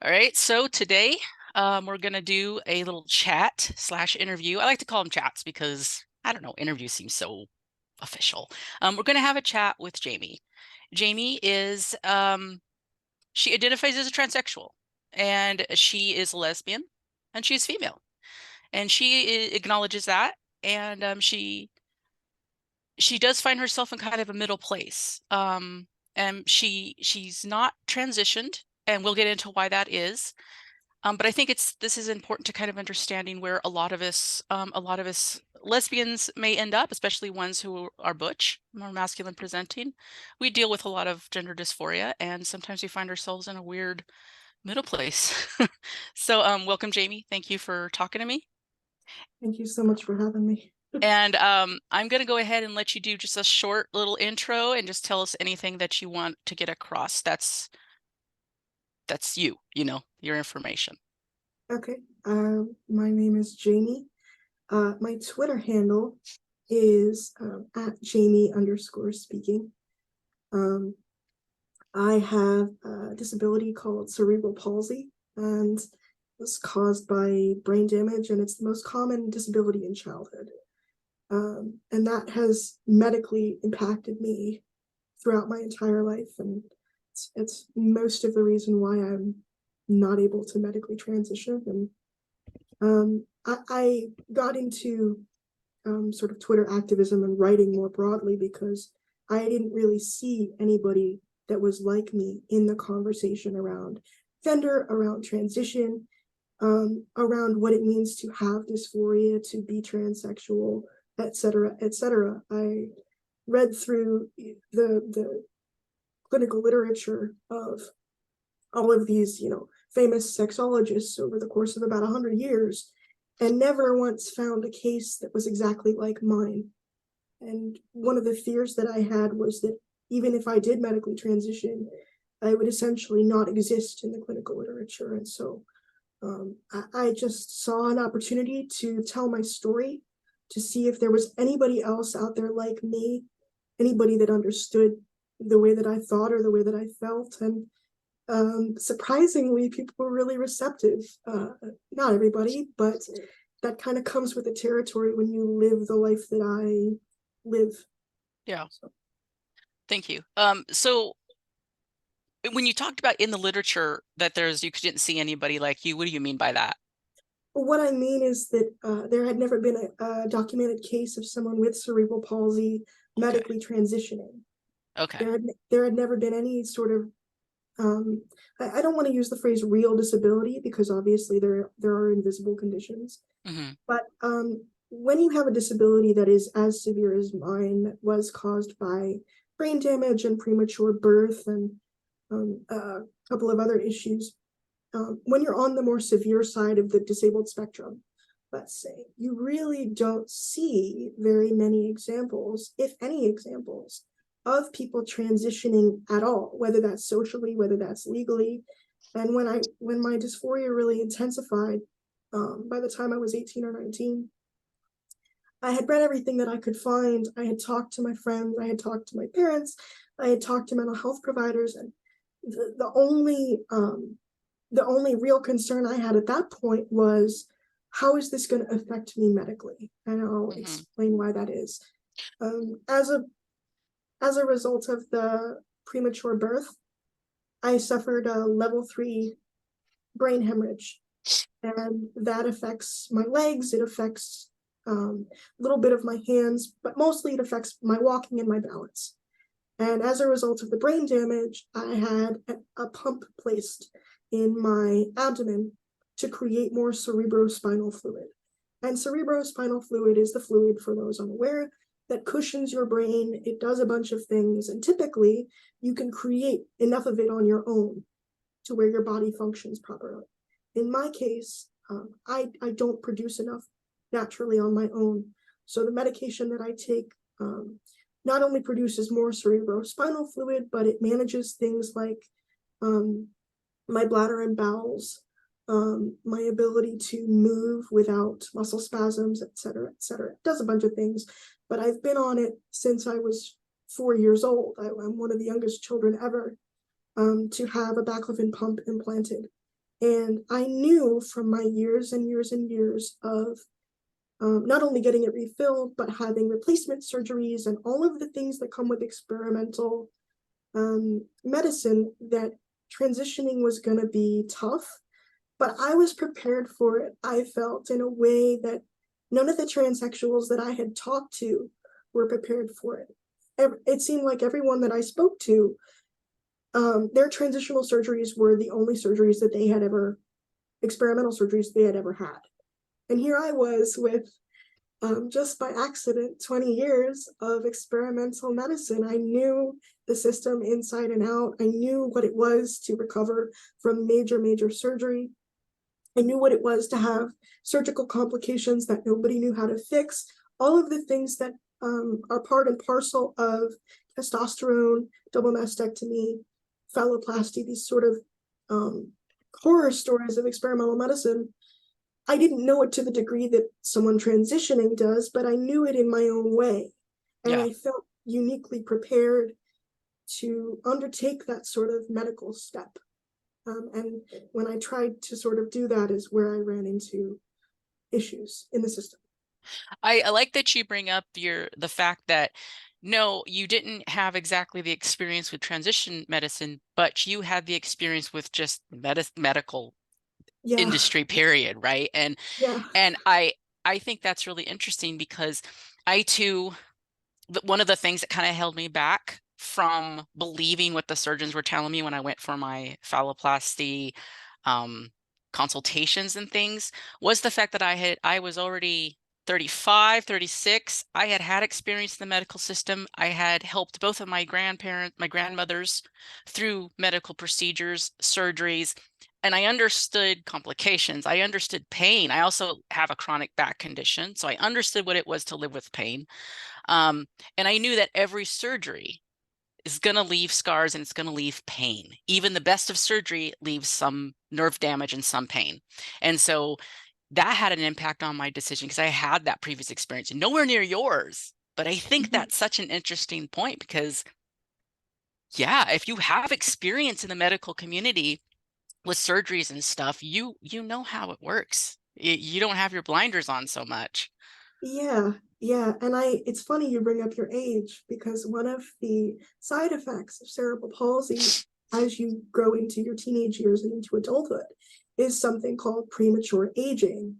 All right, so today we're going to do a little chat slash interview. I like to call them chats because I don't know, interview seems so official. We're going to have a chat with Jayme. Jayme is, she identifies as a transsexual and she is a lesbian and she's female and she acknowledges that. And she does find herself in kind of a middle place. And she's not transitioned, and we'll get into why that is. But I think this is important to kind of understanding where a lot of us lesbians may end up, especially ones who are butch, more masculine presenting. We deal with a lot of gender dysphoria, and sometimes we find ourselves in a weird middle place. So, welcome, Jayme. Thank you for talking to me. Thank you so much for having me. And I'm going to go ahead and let you do just a short little intro and just tell us anything that you want to get across. That's you, your information. Okay, my name is Jayme. My Twitter handle is at Jayme_speaking. I have a disability called cerebral palsy, and it's caused by brain damage, and it's the most common disability in childhood. And that has medically impacted me throughout my entire life, and it's most of the reason why I'm not able to medically transition. And I got into sort of Twitter activism and writing more broadly because I didn't really see anybody that was like me in the conversation around gender, around transition, around what it means to have dysphoria, to be transsexual, etc., etc. I read through the clinical literature of all of these, famous sexologists over the course of about 100 years, and never once found a case that was exactly like mine. And one of the fears that I had was that even if I did medically transition, I would essentially not exist in the clinical literature. And so I just saw an opportunity to tell my story, to see if there was anybody else out there like me, anybody that understood the way that I thought or the way that I felt. And surprisingly, people were really receptive. Not everybody, but that kind of comes with the territory when you live the life that I live. Yeah, So thank you. So when you talked about in the literature that you didn't see anybody like you, what do you mean by that? what I mean is that there had never been a documented case of someone with cerebral palsy Okay. medically transitioning. Okay. There had never been any sort of I don't want to use the phrase real disability because obviously there are invisible conditions, Hmm. but when you have a disability that is as severe as mine, that was caused by brain damage and premature birth and a couple of other issues, when you're on the more severe side of the disabled spectrum, let's say, you really don't see very many examples, if any examples, of people transitioning at all, whether that's socially, whether that's legally. And when my dysphoria really intensified, by the time I was 18 or 19, I had read everything that I could find. I had talked to my friends, I had talked to my parents, I had talked to mental health providers, and the only real concern I had at that point was, how is this going to affect me medically? And I'll Hmm. explain why that is. Um, as a as a result of the premature birth, I suffered a level 3 brain hemorrhage, and that affects my legs. It affects a little bit of my hands, but mostly it affects my walking and my balance. And as a result of the brain damage, I had a pump placed in my abdomen to create more cerebrospinal fluid. And cerebrospinal fluid is the fluid, for those unaware, that cushions your brain. It does a bunch of things. And typically, you can create enough of it on your own to where your body functions properly. In my case, I don't produce enough naturally on my own. So the medication that I take not only produces more cerebrospinal fluid, but it manages things like um, my bladder and bowels, my ability to move without muscle spasms, et cetera, et cetera. It does a bunch of things, but I've been on it since I was 4 years old. I'm one of the youngest children ever to have a baclofen pump implanted. And I knew from my years and years and years of not only getting it refilled, but having replacement surgeries and all of the things that come with experimental medicine, that transitioning was going to be tough. But I was prepared for it, I felt, in a way that none of the transsexuals that I had talked to were prepared for it. It seemed like everyone that I spoke to, their transitional surgeries were the only surgeries that they had ever, experimental surgeries they had ever had. And here I was with, just by accident, 20 years of experimental medicine. I knew the system inside and out. I knew what it was to recover from major, major surgery. I knew what it was to have surgical complications that nobody knew how to fix. All of the things that are part and parcel of testosterone, double mastectomy, phalloplasty, these sort of horror stories of experimental medicine. I didn't know it to the degree that someone transitioning does, but I knew it in my own way. And Yeah. I felt uniquely prepared to undertake that sort of medical step. And when I tried to sort of do that is where I ran into issues in the system. I like that you bring up the fact that no, you didn't have exactly the experience with transition medicine, but you had the experience with just medical Yeah, industry, period, right? yeah. And I think that's really interesting because I too, one of the things that kind of held me back from believing what the surgeons were telling me when I went for my phalloplasty um, consultations and things was the fact that I was already 35, 36. I had had experience in the medical system. I had helped both of my grandmothers through medical procedures, surgeries, and I understood complications. I understood pain. I also have a chronic back condition, so I understood what it was to live with pain. Um, and I knew that every surgery is going to leave scars and it's going to leave pain. Even the best of surgery leaves some nerve damage and some pain. And so that had an impact on my decision because I had that previous experience, nowhere near yours. But I think Mhm. that's such an interesting point because, yeah, if you have experience in the medical community with surgeries and stuff, you know how it works. You don't have your blinders on so much. Yeah, yeah. And it's funny you bring up your age, because one of the side effects of cerebral palsy as you grow into your teenage years and into adulthood is something called premature aging.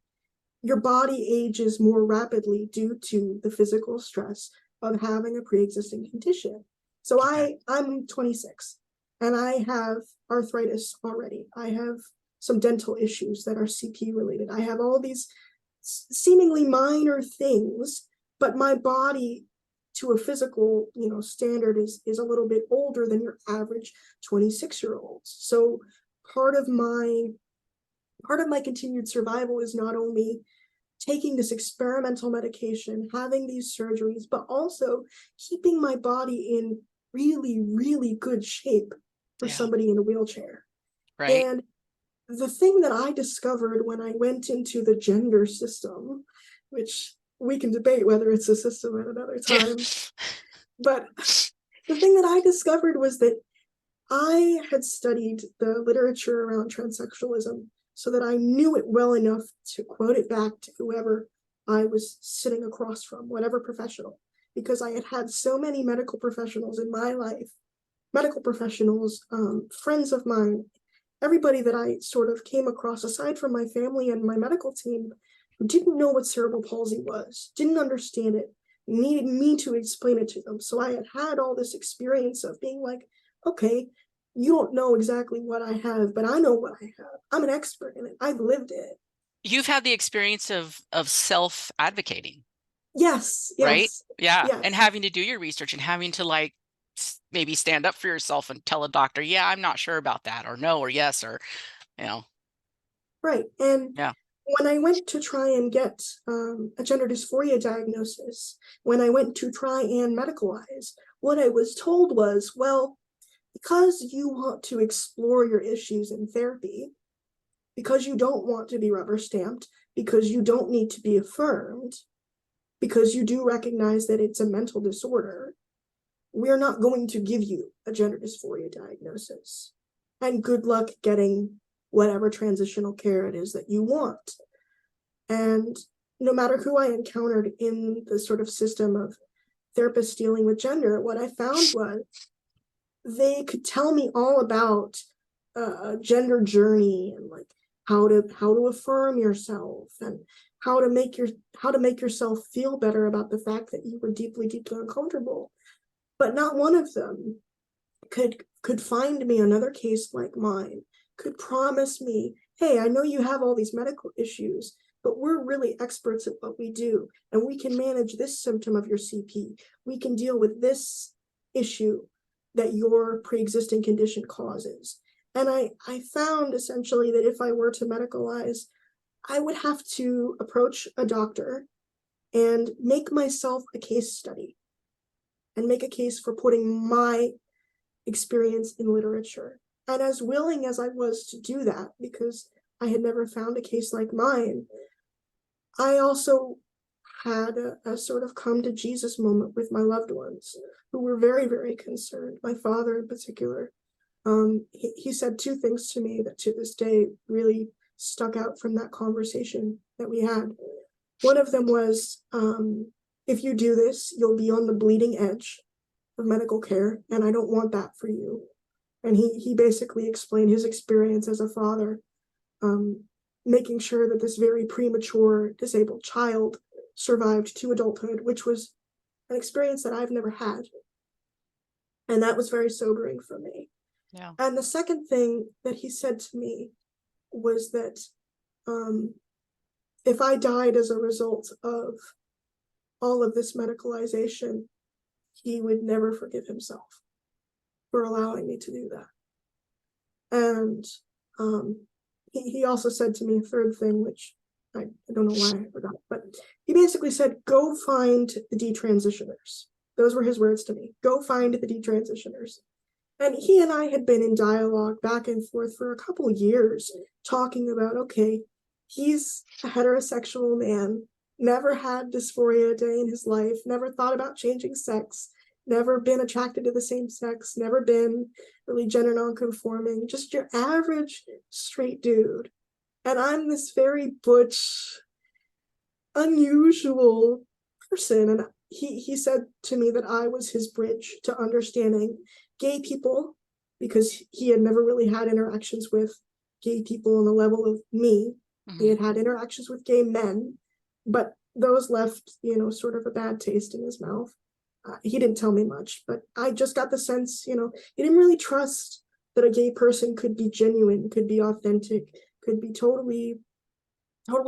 Your body ages more rapidly due to the physical stress of having a pre-existing condition. So Okay. I'm 26 and I have arthritis already. I have some dental issues that are CP related. I have all these seemingly minor things, but my body to a physical, standard is a little bit older than your average 26-year-olds. So part of my part of my continued survival is not only taking this experimental medication, having these surgeries, but also keeping my body in really, really good shape for Yeah. somebody in a wheelchair. Right. And the thing that I discovered when I went into the gender system, which we can debate whether it's a system at another time, but the thing that I discovered was that I had studied the literature around transsexualism so that I knew it well enough to quote it back to whoever I was sitting across from, whatever professional, because I had had so many medical professionals in my life, medical professionals, friends of mine, everybody that I sort of came across, aside from my family and my medical team, who didn't know what cerebral palsy was, didn't understand it, needed me to explain it to them. So I had had all this experience of being like, okay, you don't know exactly what I have, but I know what I have. I'm an expert in it. I've lived it. You've had the experience of self advocating, Yes, right? yes, Yeah. And yes. having to do your research and having to like maybe stand up for yourself and tell a doctor, yeah, I'm not sure about that, or no, or yes, or, you know, Right. And yeah. when I went to try and get a gender dysphoria diagnosis, when I went to try and medicalize, what I was told was, well, because you want to explore your issues in therapy, because you don't want to be rubber stamped, because you don't need to be affirmed, because you do recognize that it's a mental disorder, we're not going to give you a gender dysphoria diagnosis. And good luck getting whatever transitional care it is that you want. And no matter who I encountered in the sort of system of therapists dealing with gender, what I found was they could tell me all about a gender journey and like how to affirm yourself and how to make yourself feel better about the fact that you were deeply uncomfortable. But not one of them could find me another case like mine, could promise me, hey, I know you have all these medical issues, but we're really experts at what we do, and we can manage this symptom of your CP. We can deal with this issue that your pre-existing condition causes. And I found essentially that if I were to medicalize, I would have to approach a doctor and make myself a case study and make a case for putting my experience in literature. And as willing as I was to do that, because I had never found a case like mine, I also had a sort of come to Jesus moment with my loved ones who were very, very concerned, my father in particular. He said two things to me that to this day really stuck out from that conversation that we had. One of them was, if you do this, you'll be on the bleeding edge of medical care, and I don't want that for you. And he basically explained his experience as a father, making sure that this very premature disabled child survived to adulthood, which was an experience that I've never had. And that was very sobering for me. Yeah. And the second thing that he said to me was that if I died as a result of all of this medicalization, he would never forgive himself for allowing me to do that. And he also said to me a third thing, which I don't know why I forgot, but he basically said, go find the detransitioners. Those were his words to me. Go find the detransitioners. And he and I had been in dialogue back and forth for a couple of years, talking about, okay, he's a heterosexual man, never had dysphoria a day in his life, never thought about changing sex, never been attracted to the same sex, never been really gender nonconforming, just your average straight dude. And I'm this very butch, unusual person. And he said to me that I was his bridge to understanding gay people, because he had never really had interactions with gay people on the level of me. Mm-hmm. He had had interactions with gay men, but those left, sort of a bad taste in his mouth. He didn't tell me much, but I just got the sense, he didn't really trust that a gay person could be genuine, could be authentic, could be totally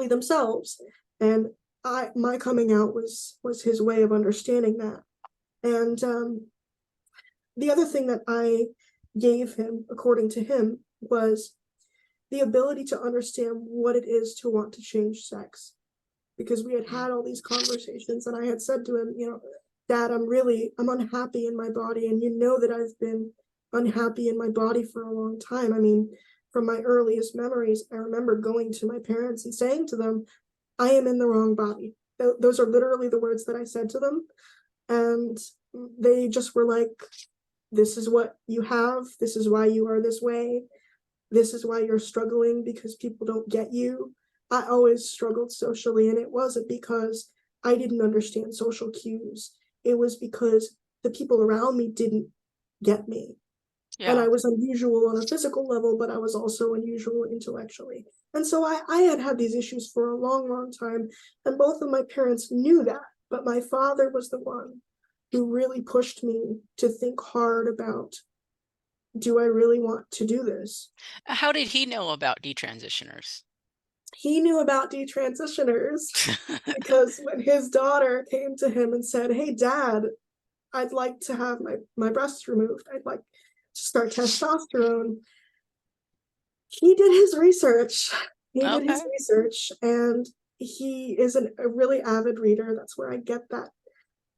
themselves. And my coming out was his way of understanding that. And the other thing that I gave him, according to him, was the ability to understand what it is to want to change sex. Because we had all these conversations, and I had said to him, Dad, I'm unhappy in my body, and that I've been unhappy in my body for a long time. I mean, from my earliest memories, I remember going to my parents and saying to them, I am in the wrong body. Those are literally the words that I said to them. And they just were like, this is what you have. This is why you are this way. This is why you're struggling, because people don't get you. I always struggled socially, and it wasn't because I didn't understand social cues. It was because the people around me didn't get me. Yeah. And I was unusual on a physical level, but I was also unusual intellectually. And so I had these issues for a long, long time. And both of my parents knew that. But my father was the one who really pushed me to think hard about, do I really want to do this? How did he know about detransitioners? He knew about detransitioners because when his daughter came to him and said, hey, Dad, I'd like to have my breasts removed. I'd like to start testosterone. He did his research. And he is a really avid reader. That's where I get that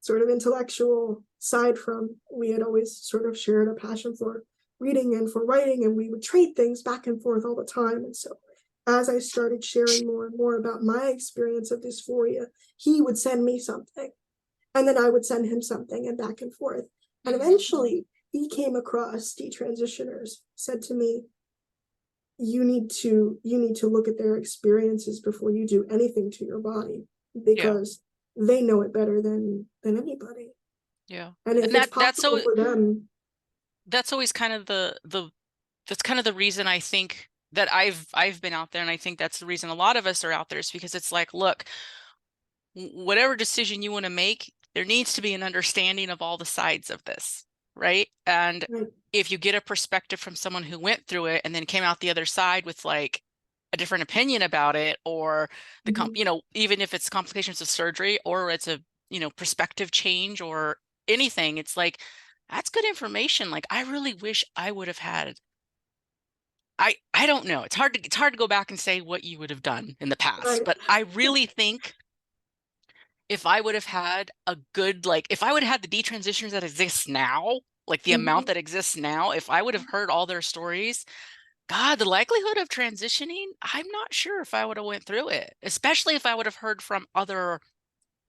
sort of intellectual side from. We had always sort of shared a passion for reading and for writing, and we would trade things back and forth all the time. And so as I started sharing more and more about my experience of dysphoria, he would send me something, and then I would send him something, and back and forth. And eventually he came across detransitioners, said to me, you need to look at their experiences before you do anything to your body, Yeah. because they know it better than anybody. Yeah. And if And it's that's possible so for them, that's always kind of the that's kind of the reason I think that I've been out there, and I think that's the reason a lot of us are out there, is because it's like, look, whatever decision you want to make, there needs to be an understanding of all the sides of this, right? And like, if you get a perspective from someone who went through it and then came out the other side with like a different opinion about it, or mhm, even if it's complications of surgery, or it's a, perspective change or anything, it's like, that's good information. Like, I really wish I would have had, I don't know. It's hard to go back and say what you would have done in the past, right, but I really think if I would have had a good, like, if I would have had the detransitioners that exist now, like the amount mhm, that exists now, if I would have heard all their stories, God, the likelihood of transitioning, I'm not sure if I would have went through it, especially if I would have heard from other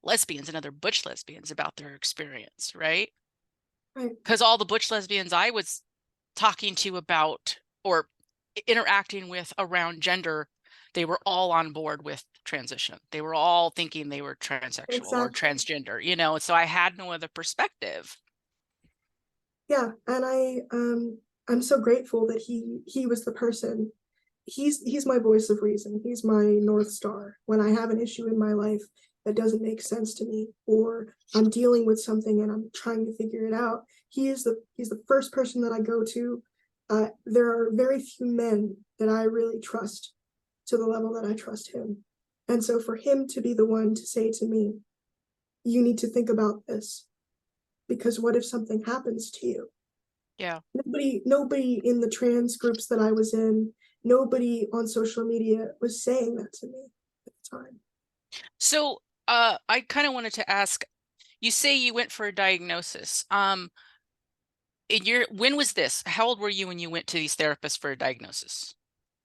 lesbians and other butch lesbians about their experience, right? right, Because all the butch lesbians I was talking to about, or interacting with around gender, they were all on board with transition. They were all thinking they were transsexual or exactly. transgender, so I had no other perspective. Yeah, and I'm so grateful that he was the person. He's my voice of reason. He's my North Star. When I have an issue in my life that doesn't make sense to me, or I'm dealing with something and I'm trying to figure it out, he's the first person that I go to. There are very few men that I really trust to the level that I trust him. And so for him to be the one to say to me, you need to think about this, because what if something happens to you? Yeah. Nobody in the trans groups that I was in, nobody on social media was saying that to me at the time. So I kind of wanted to ask, you say you went for a diagnosis. When was this? How old were you when you went to these therapists for a diagnosis?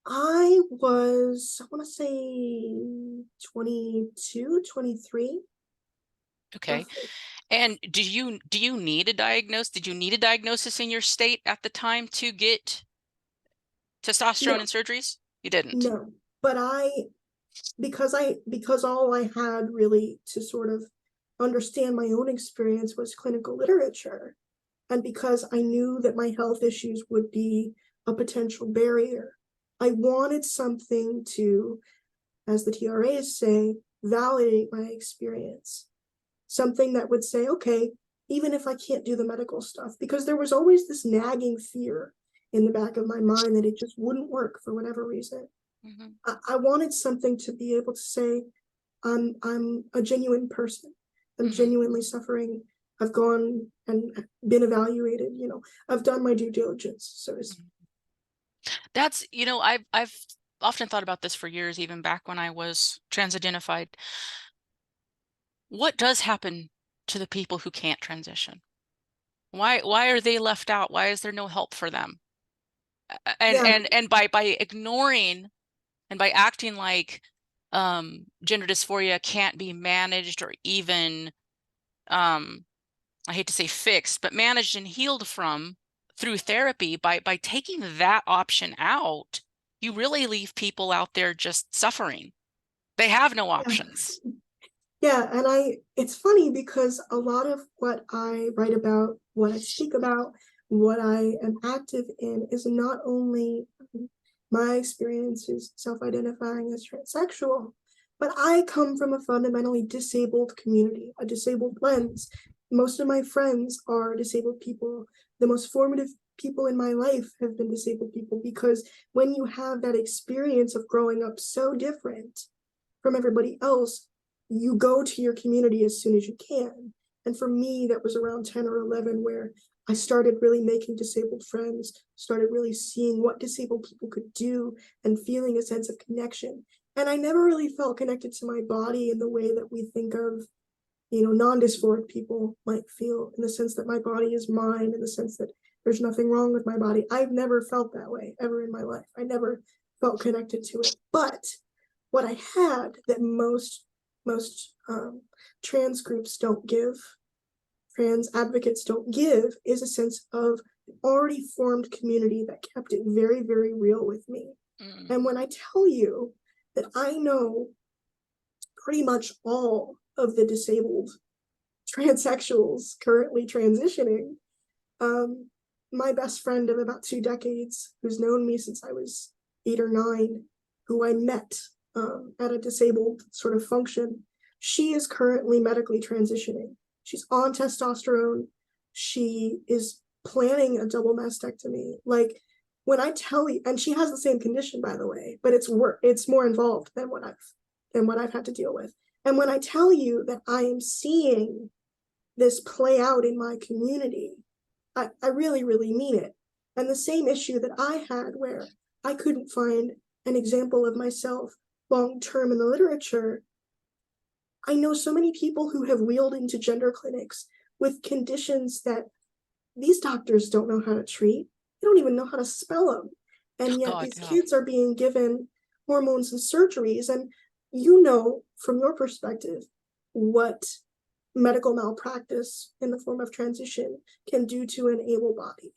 I was, I want to say 22, 23, Okay. roughly. And do you need a diagnosis? Did you need a diagnosis in your state at the time to get testosterone and No, surgeries? You didn't. no. But because all I had really to sort of understand my own experience was clinical literature, and because I knew that my health issues would be a potential barrier, I wanted something to, as the TRAs say, validate my experience. Something that would say, okay, even if I can't do the medical stuff, because there was always this nagging fear in the back of my mind that it just wouldn't work for whatever reason. Hmm. I wanted something to be able to say, I'm a genuine person. I'm Hmm. genuinely suffering. I've gone and been evaluated, I've done my due diligence. So it's, That's, I've often thought about this for years, even back when I was trans identified. What does happen to the people who can't transition? Why are they left out? Why is there no help for them? And yeah, and by ignoring and by acting like gender dysphoria can't be managed, or even um I hate to say fixed, but managed and healed from through therapy, by taking that option out, you really leave people out there just suffering. They have no yeah, options. yeah. And it's funny because a lot of what I write about, what I speak about, what I am active in is not only my experiences self-identifying as transsexual, but I come from a fundamentally disabled community, a disabled lens. Most of my friends are disabled people. The most formative people in my life have been disabled people, because when you have that experience of growing up so different from everybody else, you go to your community as soon as you can. And for me, that was around 10 or 11 where I started really making disabled friends, started really seeing what disabled people could do and feeling a sense of connection. And I never really felt connected to my body in the way that we think of, non-dysphoric people might feel, in the sense that my body is mine, in the sense that there's nothing wrong with my body. I've never felt that way ever in my life. I never felt connected to it. But what I had that most trans groups don't give, trans advocates don't give, is a sense of already formed community that kept it very, very real with me. Mm. And when I tell you that I know pretty much all of the disabled transsexuals currently transitioning, um, my best friend of about 2 decades, who's known me since I was 8 or 9, who I met at a disabled sort of function, she is currently medically transitioning. She's on testosterone. She is planning a double mastectomy. Like, when I tell you, and she has the same condition, by the way, but it's more involved than what I've had to deal with. And when I tell you that I am seeing this play out in my community, I really, really mean it. And the same issue that I had, where I couldn't find an example of myself long term in the literature, I know so many people who have wheeled into gender clinics with conditions that these doctors don't know how to treat. They don't even know how to spell them. Oh And yet God, these yeah. kids are being given hormones and surgeries. And you know, from your perspective, what medical malpractice in the form of transition can do to an able body.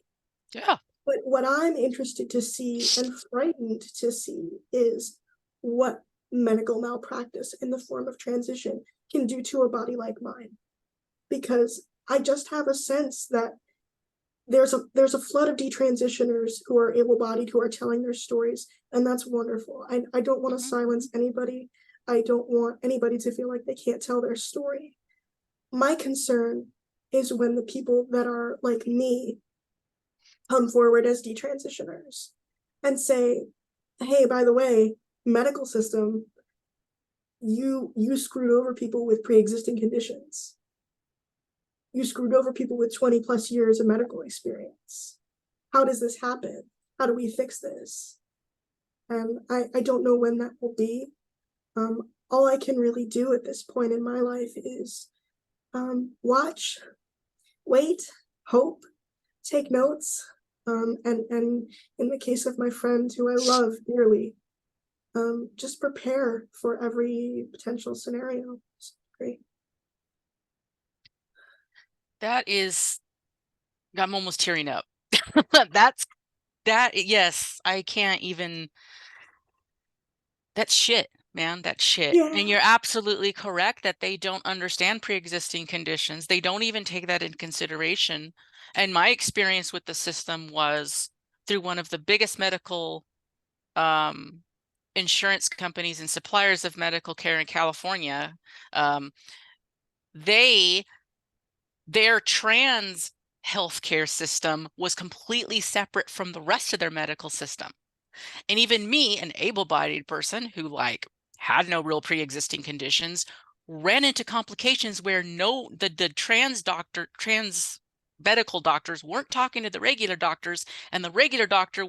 Yeah. But what I'm interested to see and frightened to see is what medical malpractice in the form of transition can do to a body like mine. Because I just have a sense that there's a flood of detransitioners who are able-bodied, who are telling their stories, and that's wonderful. I don't want to Mm-hmm. silence anybody. I don't want anybody to feel like they can't tell their story. My concern is when the people that are like me come forward as detransitioners and say, hey, by the way, medical system, you screwed over people with pre-existing conditions. You screwed over people with 20 plus years of medical experience. How does this happen? How do we fix this? And I don't know when that will be. All I can really do at this point in my life is watch, wait, hope, take notes, and in the case of my friend who I love dearly, just prepare for every potential scenario. It's great. That is, I'm almost tearing up. That's that. Yes, I can't even. That's shit, man. That's shit. Yeah. And you're absolutely correct that they don't understand pre-existing conditions. They don't even take that in consideration. And my experience with the system was through one of the biggest medical um, insurance companies and suppliers of medical care in California. Um, they their trans healthcare system was completely separate from the rest of their medical system. And even me, an able-bodied person who like had no real pre-existing conditions, ran into complications where the trans medical doctors weren't talking to the regular doctors, and the regular doctor,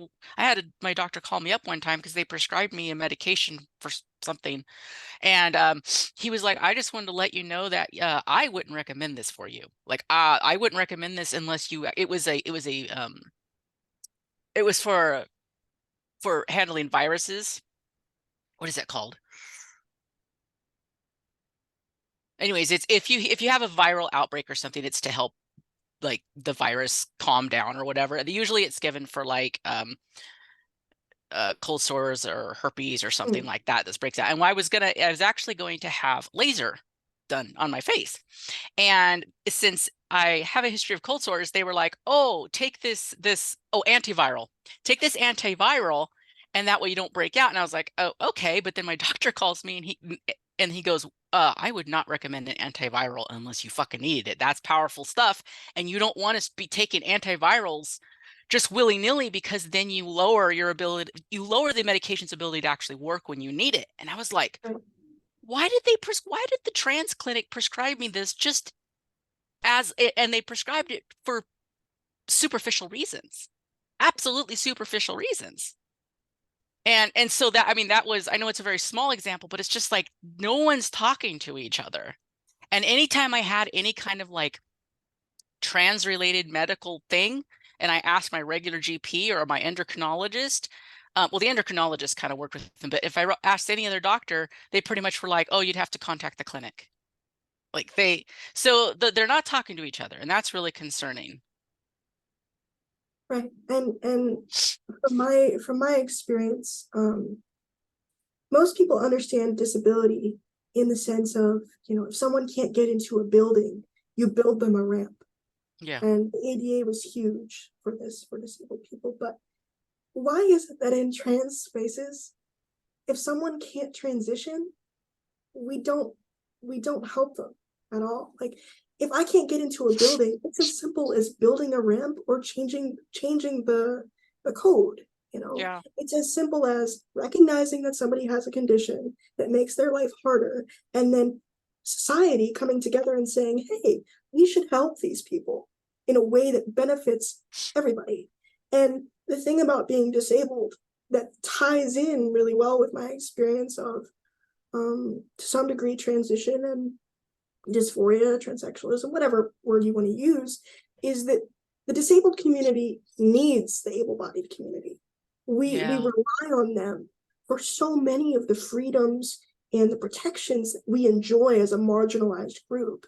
my doctor call me up one time because they prescribed me a medication for something, and he was like, I just wanted to let you know that I wouldn't recommend this for you. Like, I wouldn't recommend this unless you. It was for handling viruses. What is that called? Anyways, it's if you have a viral outbreak or something, it's to help like the virus calm down or whatever. Usually, it's given for like cold sores or herpes or something Mm. like that. This breaks out. And I was actually going to have laser done on my face. And since I have a history of cold sores, they were like, "Oh, take antiviral. Take this antiviral, and that way you don't break out." And I was like, "Oh, okay." But then my doctor calls me and he goes, I would not recommend an antiviral unless you fucking needed it. That's powerful stuff, and you don't want to be taking antivirals just willy-nilly because then you lower the medication's ability to actually work when you need it." And I was like, why did the trans clinic prescribe me this just as it, and they prescribed it for superficial reasons, absolutely superficial reasons. And so that, I mean, that was, I know it's a very small example, but it's just like no one's talking to each other. And anytime I had any kind of like trans related medical thing, and I asked my regular GP or my endocrinologist, well, the endocrinologist kind of worked with them, but if I asked any other doctor, they pretty much were like, oh, you'd have to contact the clinic. Like they're not talking to each other, and that's really concerning. Right. And from my experience, most people understand disability in the sense of, if someone can't get into a building, you build them a ramp. Yeah. And the ADA was huge for this for disabled people. But why is it that in trans spaces, if someone can't transition, we don't we don't help them at all? Like, if I can't get into a building, it's as simple as building a ramp or changing the code. Yeah. It's as simple as recognizing that somebody has a condition that makes their life harder, and then society coming together and saying, hey, we should help these people in a way that benefits everybody. And the thing about being disabled that ties in really well with my experience of, to some degree, transition and dysphoria, transsexualism, whatever word you want to use, is that the disabled community needs the able-bodied community. We Yeah. rely on them for so many of the freedoms and the protections that we enjoy as a marginalized group.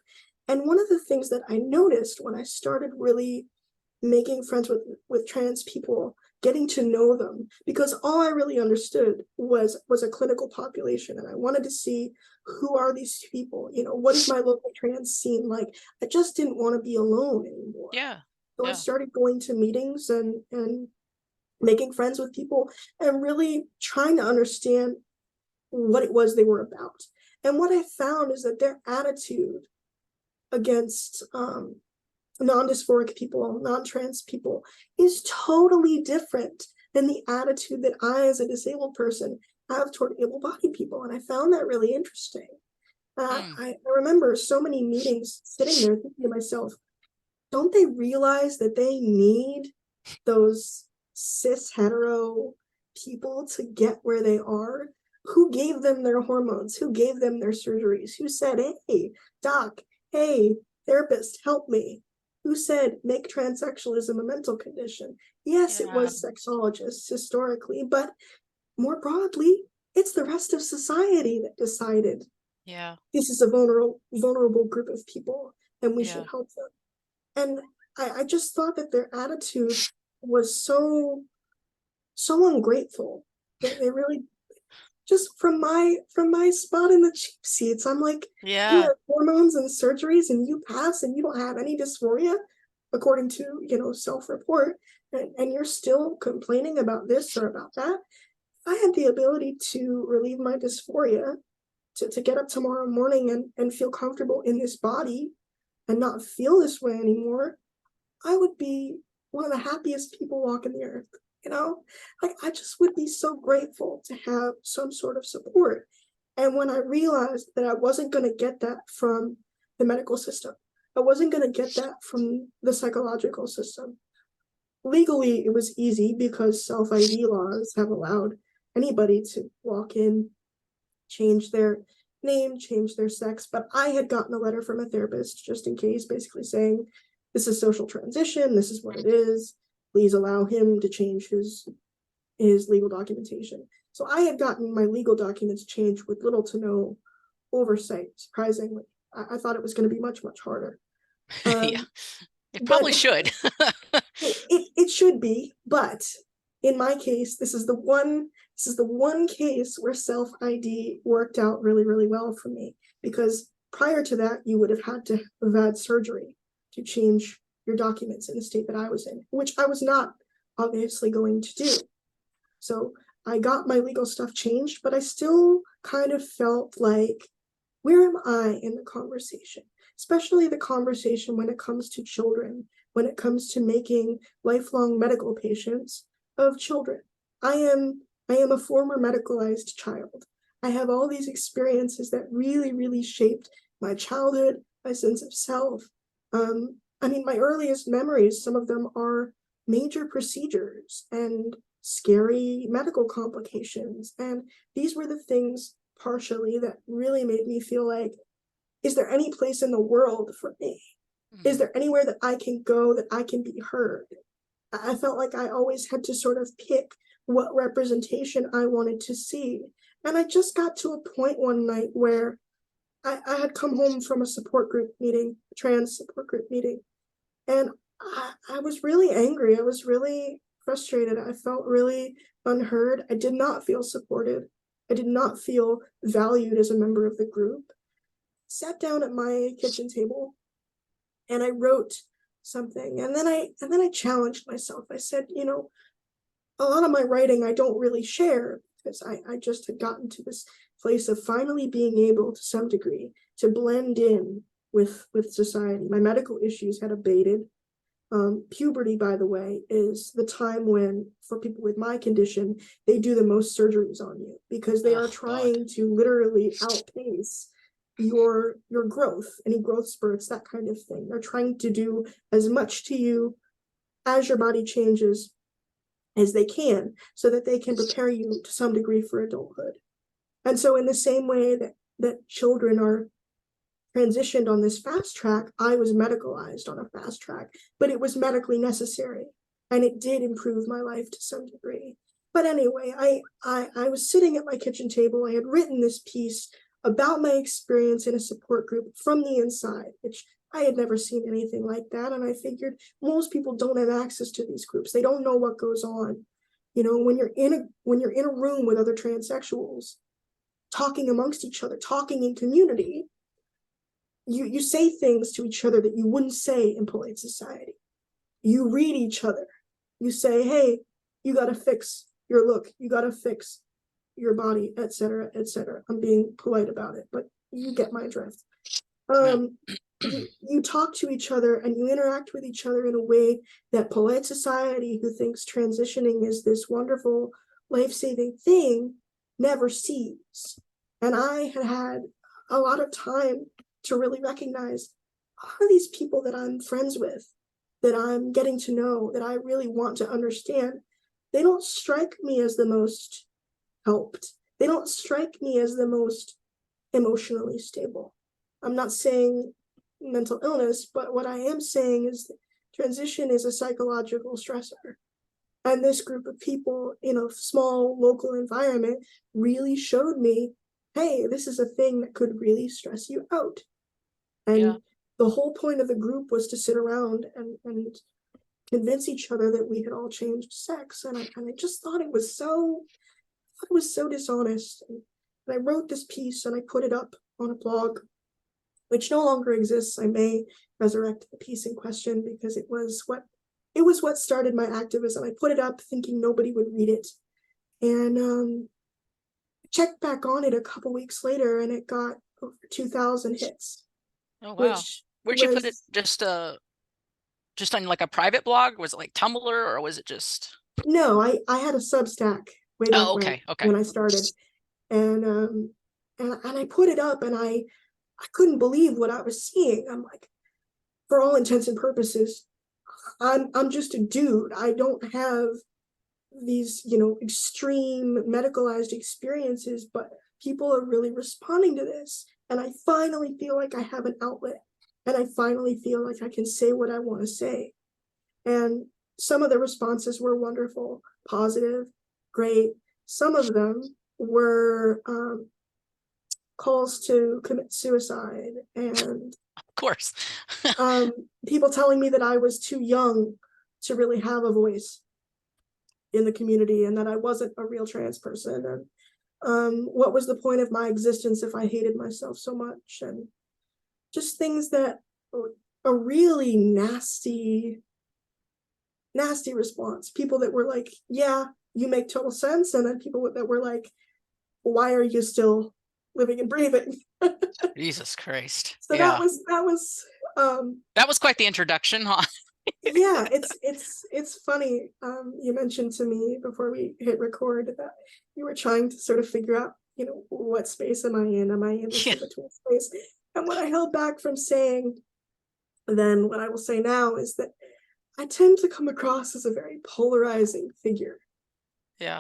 And one of the things that I noticed when I started really making friends with trans people, getting to know them, because all I really understood was a clinical population, and I wanted to see, who are these people, what is my local trans scene like. I just didn't want to be alone anymore. Yeah. So I Yeah. started going to meetings and making friends with people and really trying to understand what it was they were about. And what I found is that their attitude against non-dysphoric people, non-trans people, is totally different than the attitude that I, as a disabled person, have toward able-bodied people. And I found that really interesting. Mm. I remember so many meetings sitting there thinking to myself, don't they realize that they need those cis hetero people to get where they are? Who gave them their hormones? Who gave them their surgeries? Who said, hey, doc, hey, therapist, help me? Who said, make transsexualism a mental condition? Yes, it Yeah. was sexologists historically, but more broadly, it's the rest of society that decided Yeah. this is a vulnerable group of people and we should Yeah. help them. And I just thought that their attitude was so ungrateful. They really, just from my spot in the cheap seats, I'm like, you Yeah. have hormones and surgeries and you pass and you don't have any dysphoria, according to, self-report, and you're still complaining about this or about that. I had the ability to relieve my dysphoria, to get up tomorrow morning and feel comfortable in this body and not feel this way anymore. I would be one of the happiest people walking the earth, you know? Like, I just would be so grateful to have some sort of support. And when I realized that I wasn't going to get that from the medical system, I wasn't going to get that from the psychological system. Legally, it was easy because self ID laws have allowed anybody to walk in, change their name, change their sex. But I had gotten a letter from a therapist just in case, basically saying, this is social transition, this is what it is. Please allow him to change his legal documentation. So I had gotten my legal documents changed with little to no oversight, surprisingly. I thought it was going to be much, much harder. Yeah. Um, It but probably should. it should be, but in my case, this is the one case where self ID worked out really, really well for me, because prior to that, you would have had to have had surgery to change your documents in the state that I was in, which I was not obviously going to do. So I got my legal stuff changed, but I still kind of felt like, where am I in the conversation? Especially the conversation when it comes to children, when it comes to making lifelong medical patients of children. I am a former medicalized child. I have all these experiences that really, really shaped my childhood, my sense of self. I mean, my earliest memories, some of them are major procedures and scary medical complications. And these were the things partially that really made me feel like, is there any place in the world for me? Is Mm. there anywhere that I can go, that I can be heard? I felt like I always had to sort of pick what representation I wanted to see. And I just got to a point one night where I had come home from a support group meeting, a trans support group meeting, and I was really angry. I was really frustrated. I felt really unheard. I did not feel supported. I did not feel valued as a member of the group. Sat down at my kitchen table and I wrote something, and then I challenged myself. I said, a lot of my writing I don't really share because I just had gotten to this place of finally being able to some degree to blend in with society. My medical issues had abated. Puberty, by the way, is the time when, for people with my condition, they do the most surgeries on you because they are Oh God. trying to literally outpace your growth, any growth spurts, that kind of thing. They're trying to do as much to you as your body changes as they can so that they can prepare you to some degree for adulthood. And so in the same way that children are transitioned on this fast track, I was medicalized on a fast track, but it was medically necessary and it did improve my life to some degree. But anyway, I was sitting at my kitchen table. I had written this piece about my experience in a support group from the inside, which I had never seen anything like that. And I figured most people don't have access to these groups. They don't know what goes on. When you're in a room with other transsexuals, talking amongst each other, talking in community, you say things to each other that you wouldn't say in polite society. You read each other. You say, hey, you got to fix your look. You got to fix your body, etc., etc. I'm being polite about it, but you get my drift. Yeah. You talk to each other and you interact with each other in a way that polite society, who thinks transitioning is this wonderful life-saving thing, never sees. And I had a lot of time to really recognize, are these people that I'm friends with, that I'm getting to know, that I really want to understand, they don't strike me as the most helped. They don't strike me as the most emotionally stable. I'm not saying mental illness, but what I am saying is that transition is a psychological stressor. And this group of people in a small local environment really showed me, hey, this is a thing that could really stress you out. Yeah. And the whole point of the group was to sit around and convince each other that we had all changed sex. And I just thought it was so dishonest. And I wrote this piece and I put it up on a blog, which no longer exists. I may resurrect the piece in question because it was what started my activism. I put it up thinking nobody would read it, and checked back on it a couple weeks later, and it got over 2,000 hits, Oh wow. which Where'd you put it? was Just on like a private blog? Was it like Tumblr or was it just? no. I had a Substack way back Oh, when okay. Okay. when I started, and I put it up, and I couldn't believe what I was seeing. I'm like, for all intents and purposes, I'm just a dude. I don't have these, extreme medicalized experiences, but people are really responding to this. And I finally feel like I have an outlet. And I finally feel like I can say what I want to say. And some of the responses were wonderful, positive, great. Some of them were calls to commit suicide, and Of course. people telling me that I was too young to really have a voice in the community and that I wasn't a real trans person. And what was the point of my existence if I hated myself so much? And just things that a really nasty, nasty response. People that were like, yeah, you make total sense. And then people that were like, why are you still living and breathing? Jesus Christ. So that Yeah. was that was That was quite the introduction, huh? yeah, it's funny. You mentioned to me before we hit record that you were trying to sort of figure out, what space am I in? Am I in this Yeah. in between space? And what I held back from saying then, what I will say now, is that I tend to come across as a very polarizing figure. Yeah.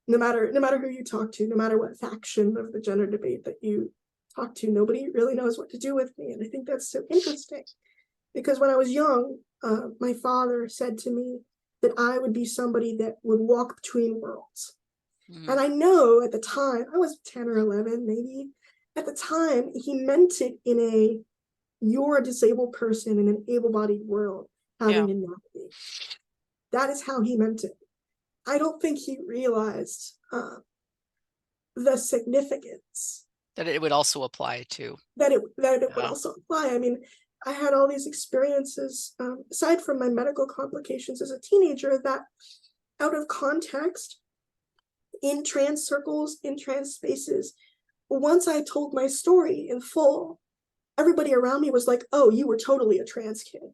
No matter who you talk to, no matter what faction of the gender debate that you talk to, nobody really knows what to do with me. And I think that's so interesting because when I was young, my father said to me that I would be somebody that would walk between worlds. Mhm. And I know at the time, I was 10 or 11, maybe. At the time, he meant it in a, you're a disabled person in an able bodied world. having Yeah. to navigate. That is how he meant it. I don't think he realized the significance That it would also apply to. that it would Yeah. also apply. I mean, I had all these experiences, aside from my medical complications as a teenager, that out of context, in trans circles, in trans spaces, once I told my story in full, everybody around me was like, oh, you were totally a trans kid.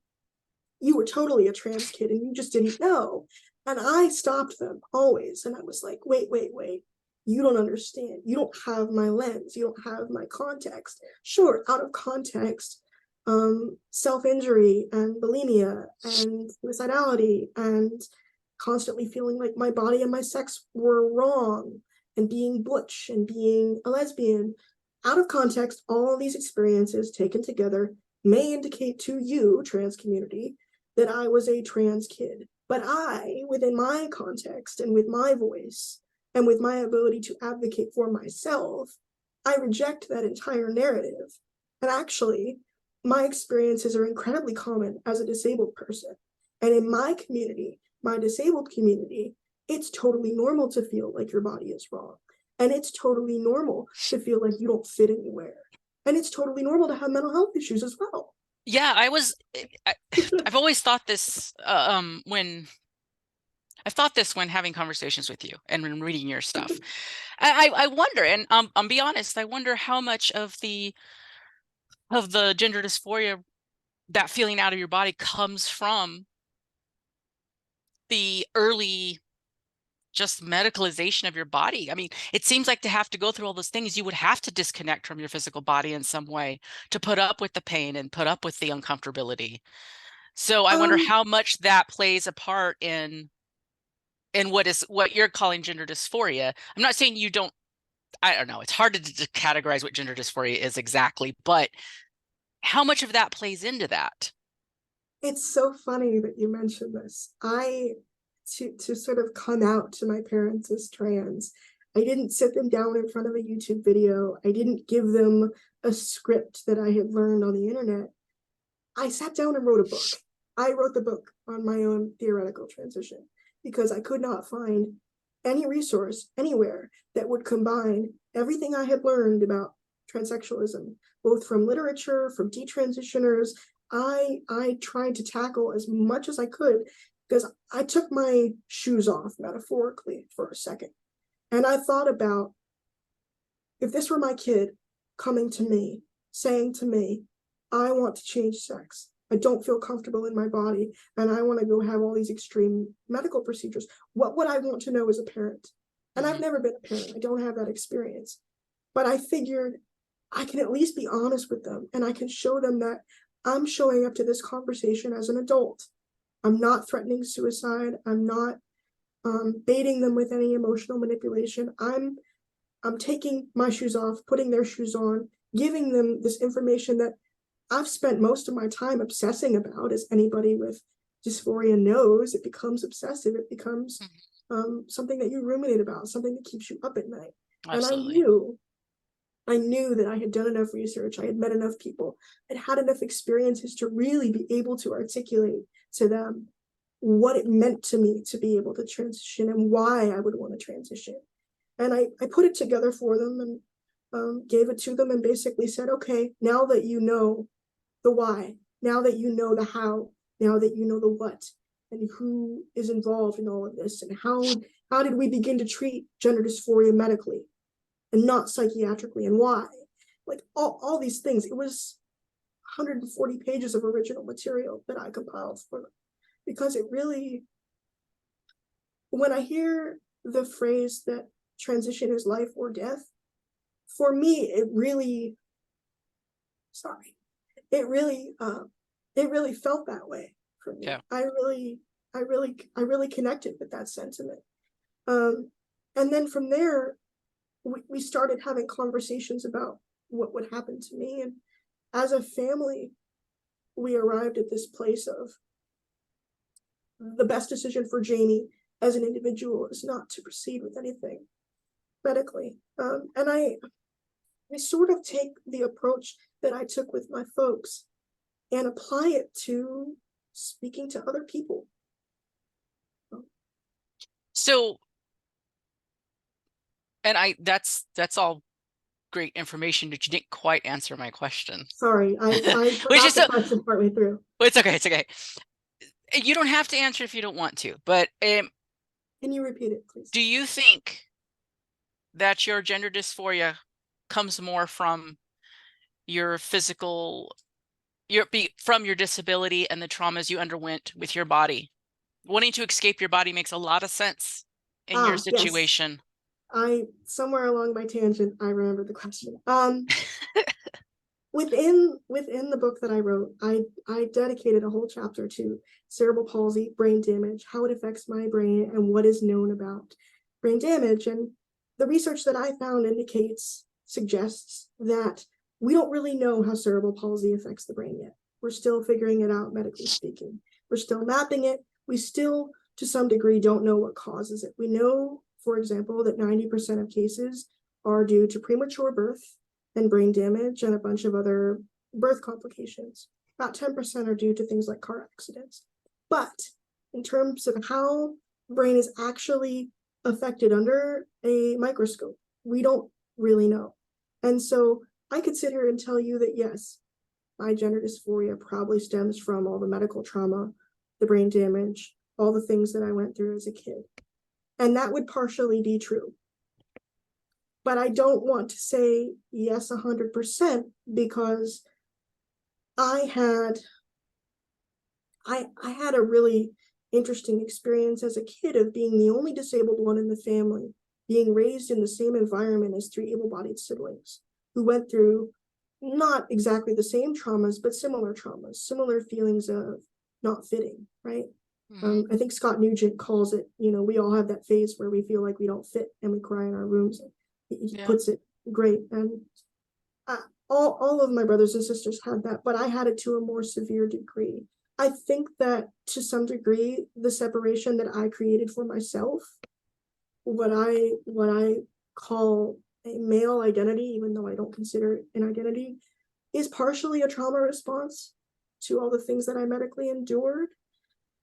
You were totally a trans kid and you just didn't know. And I stopped them always. And I was like, wait. You don't understand. You don't have my lens. You don't have my context. Sure, out of context, self-injury and bulimia and suicidality and constantly feeling like my body and my sex were wrong and being butch and being a lesbian. Out of context, all of these experiences taken together may indicate to you, trans community, that I was a trans kid. But I, within my context and with my voice and with my ability to advocate for myself, I reject that entire narrative. And actually, my experiences are incredibly common as a disabled person. And in my community, my disabled community, it's totally normal to feel like your body is wrong. And it's totally normal to feel like you don't fit anywhere. And it's totally normal to have mental health issues as well. Yeah, I've always thought this when having conversations with you and when reading your stuff. I wonder, and I'll be honest, I wonder how much of the gender dysphoria, that feeling out of your body, comes from the early just medicalization of your body. I mean, it seems like to have to go through all those things, you would have to disconnect from your physical body in some way to put up with the pain and put up with the uncomfortability. So I wonder Um, how much that plays a part in what you're calling gender dysphoria. I'm not saying you don't. I don't know. It's hard to categorize what gender dysphoria is exactly, but how much of that plays into that? it's so funny that you mentioned this. To sort of come out to my parents as trans, I didn't sit them down in front of a YouTube video. I didn't give them a script that I had learned on the internet. I sat down and wrote a book. I wrote the book on my own theoretical transition because I could not find any resource anywhere that would combine everything I had learned about transsexualism, both from literature, from detransitioners. I tried to tackle as much as I could because I took my shoes off metaphorically for a second. And I thought about if this were my kid coming to me, saying to me, I want to change sex. I don't feel comfortable in my body and I want to go have all these extreme medical procedures. What would I want to know as a parent? And I've Mhm. never been a parent. I don't have that experience. But I figured I can at least be honest with them and I can show them that I'm showing up to this conversation as an adult. I'm not threatening suicide. I'm not baiting them with any emotional manipulation. I'm taking my shoes off, putting their shoes on, giving them this information that I've spent most of my time obsessing about, as anybody with dysphoria knows. It becomes obsessive. It becomes Mhm. something that you ruminate about, something that keeps you up at night. And Absolutely. I knew that I had done enough research. I had met enough people. I'd had enough experiences to really be able to articulate to them what it meant to me to be able to transition and why I would want to transition. And I put it together for them and gave it to them and basically said, okay, now that you know the why, now that you know the how, now that you know the what, and who is involved in all of this, and how did we begin to treat gender dysphoria medically and not psychiatrically, and why? Like all these things. It was 140 pages of original material that I compiled for them because it really, when I hear the phrase that transition is life or death, for me, it really, sorry, it really felt that way for me. Yeah. I really connected with that sentiment. Um, and then from there, we started having conversations about what would happen to me. And as a family, we arrived at this place of the best decision for Jayme as an individual is not to proceed with anything medically. And I sort of take the approach that I took with my folks and apply it to speaking to other people. So, and that's all great information, but you didn't quite answer my question. Sorry, I Which forgot is the so, question partway through. it's okay, it's okay. You don't have to answer if you don't want to, but Can you repeat it, please? do you think that your gender dysphoria comes more from your physical, from your disability and the traumas you underwent with your body? Wanting to escape your body makes a lot of sense in your Yes. situation. Somewhere along my tangent, I remember the question. Within the book that I wrote, I dedicated a whole chapter to cerebral palsy, brain damage, how it affects my brain, and what is known about brain damage. And the research that I found suggests that we don't really know how cerebral palsy affects the brain yet. We're still figuring it out, medically speaking. We're still mapping it. We still, to some degree, don't know what causes it. We know, for example, that 90% of cases are due to premature birth and brain damage and a bunch of other birth complications. About 10% are due to things like car accidents. But in terms of how brain is actually affected under a microscope, we don't really know. And so I could sit here and tell you that yes, my gender dysphoria probably stems from all the medical trauma, the brain damage, all the things that I went through as a kid. And that would partially be true. But I don't want to say yes 100% because I had I had a really interesting experience as a kid of being the only disabled one in the family, being raised in the same environment as three able-bodied siblings who went through not exactly the same traumas, but similar similar feelings of not fitting, right? Mm-hmm. I think Scott Nugent calls it, we all have that phase where we feel like we don't fit and we cry in our rooms. He Yeah. puts it great. And all of my brothers and sisters had that, but I had it to a more severe degree. I think that to some degree, the separation that I created for myself, what I call a male identity, even though I don't consider it an identity, is partially a trauma response to all the things that I medically endured.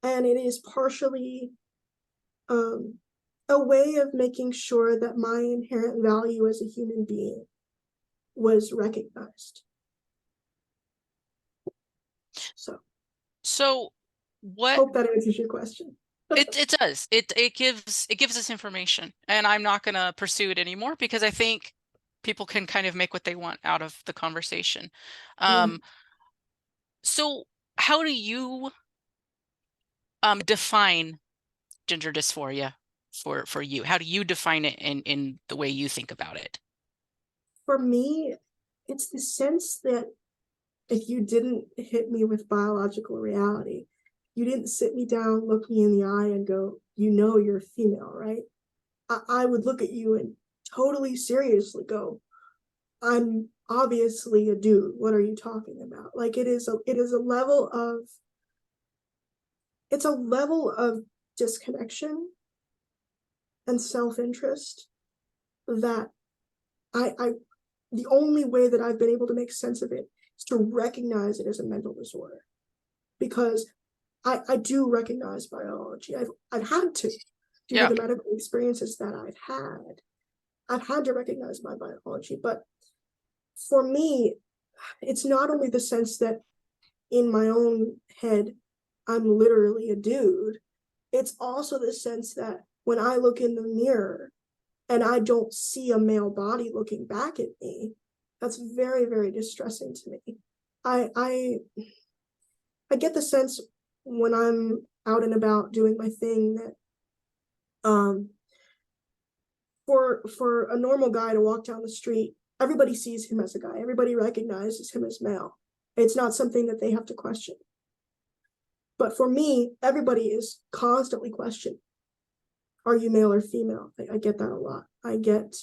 And it is partially a way of making sure that my inherent value as a human being was recognized. So what Hope that answers your question. it does. It gives us information, and I'm not going to pursue it anymore because I think people can kind of make what they want out of the conversation. Yeah. So how do you define gender dysphoria for you? How do you define it in the way you think about it? For me, it's the sense that if you didn't hit me with biological reality, you didn't sit me down, look me in the eye, and go, you're female, right? I would look at you and totally seriously go, I'm obviously a dude. What are you talking about? Like it is a level of disconnection and self-interest that I the only way that I've been able to make sense of it is to recognize it as a mental disorder. Because I do recognize biology. I've had to, due to Yeah. the medical experiences that I've had to recognize my biology. But for me, it's not only the sense that in my own head, I'm literally a dude. It's also the sense that when I look in the mirror and I don't see a male body looking back at me, that's very, very distressing to me. I get the sense when I'm out and about doing my thing that for a normal guy to walk down the street, everybody sees him as a guy. Everybody recognizes him as male. It's not something that they have to question. But for me, everybody is constantly questioned. Are you male or female? I get that a lot. I get,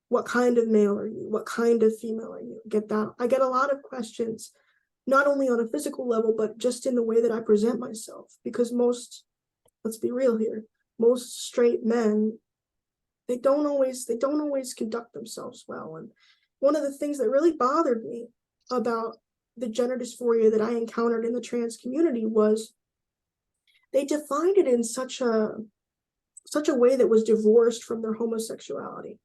what kind of male are you? What kind of female are you? I get that. I get a lot of questions, not only on a physical level, but just in the way that I present myself. Because let's be real here, most straight men, they don't always conduct themselves well. And one of the things that really bothered me about the gender dysphoria that I encountered in the trans community was they defined it in such a way that was divorced from their homosexuality.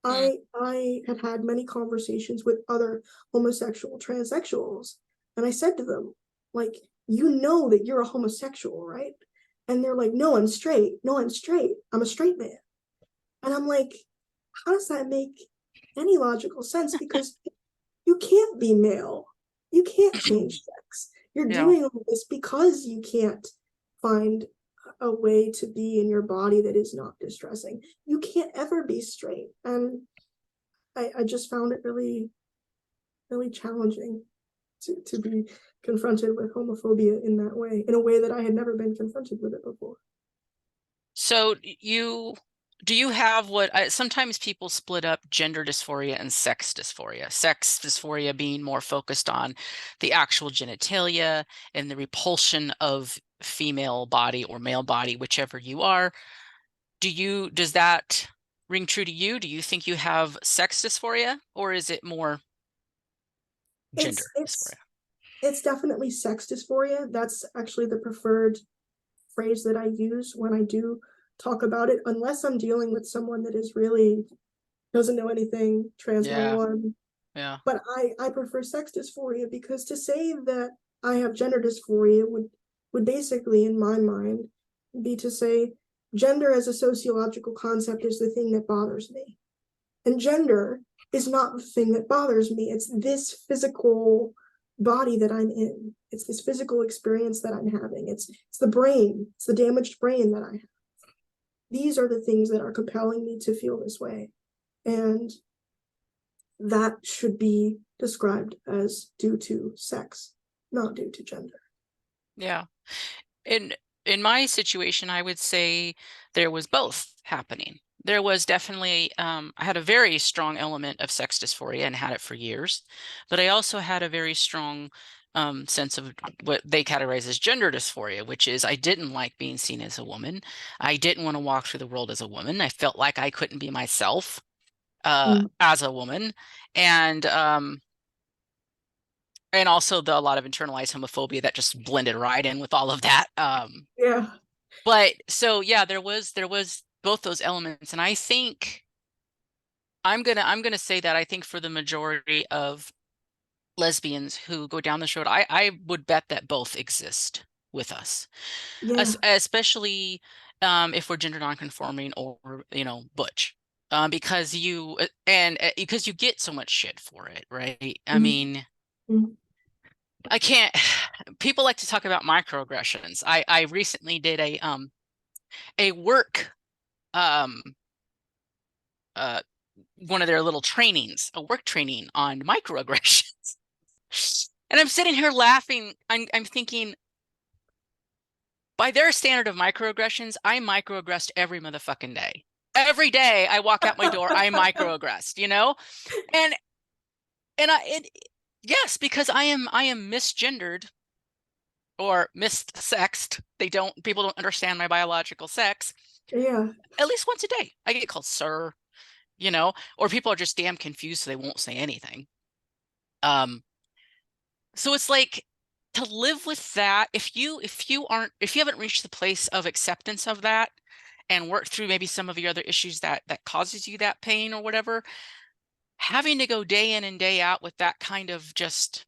Mm. I had had many conversations with other homosexual transsexuals, and I said to them, like, you know that you're a homosexual, right? And they're like, no, I'm straight. No, I'm straight. I'm a straight man. And I'm like, how does that make any logical sense? Because you can't be male. You can't change sex. You're Yeah. doing all this because you can't find a way to be in your body that is not distressing. You can't ever be straight. And I just found it really, really challenging to be confronted with homophobia in that way, in a way that I had never been confronted with it before. So do you have what sometimes people split up gender dysphoria and sex dysphoria? Sex dysphoria being more focused on the actual genitalia and the repulsion of female body or male body, whichever you are. Does that ring true to you? Do you think you have sex dysphoria, or is it more It's gender it's dysphoria? it's definitely sex dysphoria. That's actually the preferred phrase that I use when I do talk about it, unless I'm dealing with someone that is really doesn't know anything, trans Yeah, 101. yeah. But I prefer sex dysphoria because to say that I have gender dysphoria would basically, in my mind, be to say gender as a sociological concept is the thing that bothers me. And gender is not the thing that bothers me. It's this physical body that I'm in. It's this physical experience that I'm having. It's the brain. It's the damaged brain that I have. These are the things that are compelling me to feel this way. And that should be described as due to sex, not due to gender. Yeah. In in my situation, I would say there was both happening. There was definitely I had a very strong element of sex dysphoria and had it for years, but I also had a very strong sense of what they categorize as gender dysphoria, which is I didn't like being seen as a woman. I didn't want to walk through the world as a woman. I felt like I couldn't be myself Mm. as a woman, and also a lot of internalized homophobia that just blended right in with all of that. Yeah. But so yeah, there was both those elements, and I think I'm gonna say that I think for the majority of lesbians who go down this road, I would bet that both exist with us, Yeah. especially if we're gender nonconforming or butch, because because you get so much shit for it, right? I Mm. mean, Mm. I can't. People like to talk about microaggressions. I recently did a work um uh one of their little trainings, a work training on microaggressions. And I'm sitting here laughing. I'm thinking, by their standard of microaggressions, I microaggressed every motherfucking day. Every day I walk out my door, I microaggressed, And yes, because I am misgendered or missexed. People don't understand my biological sex. Yeah. At least once a day. I get called sir, or people are just damn confused so they won't say anything. Um, so it's like to live with that, if you haven't reached the place of acceptance of that and work through maybe some of your other issues that causes you that pain or whatever, having to go day in and day out with that kind of just,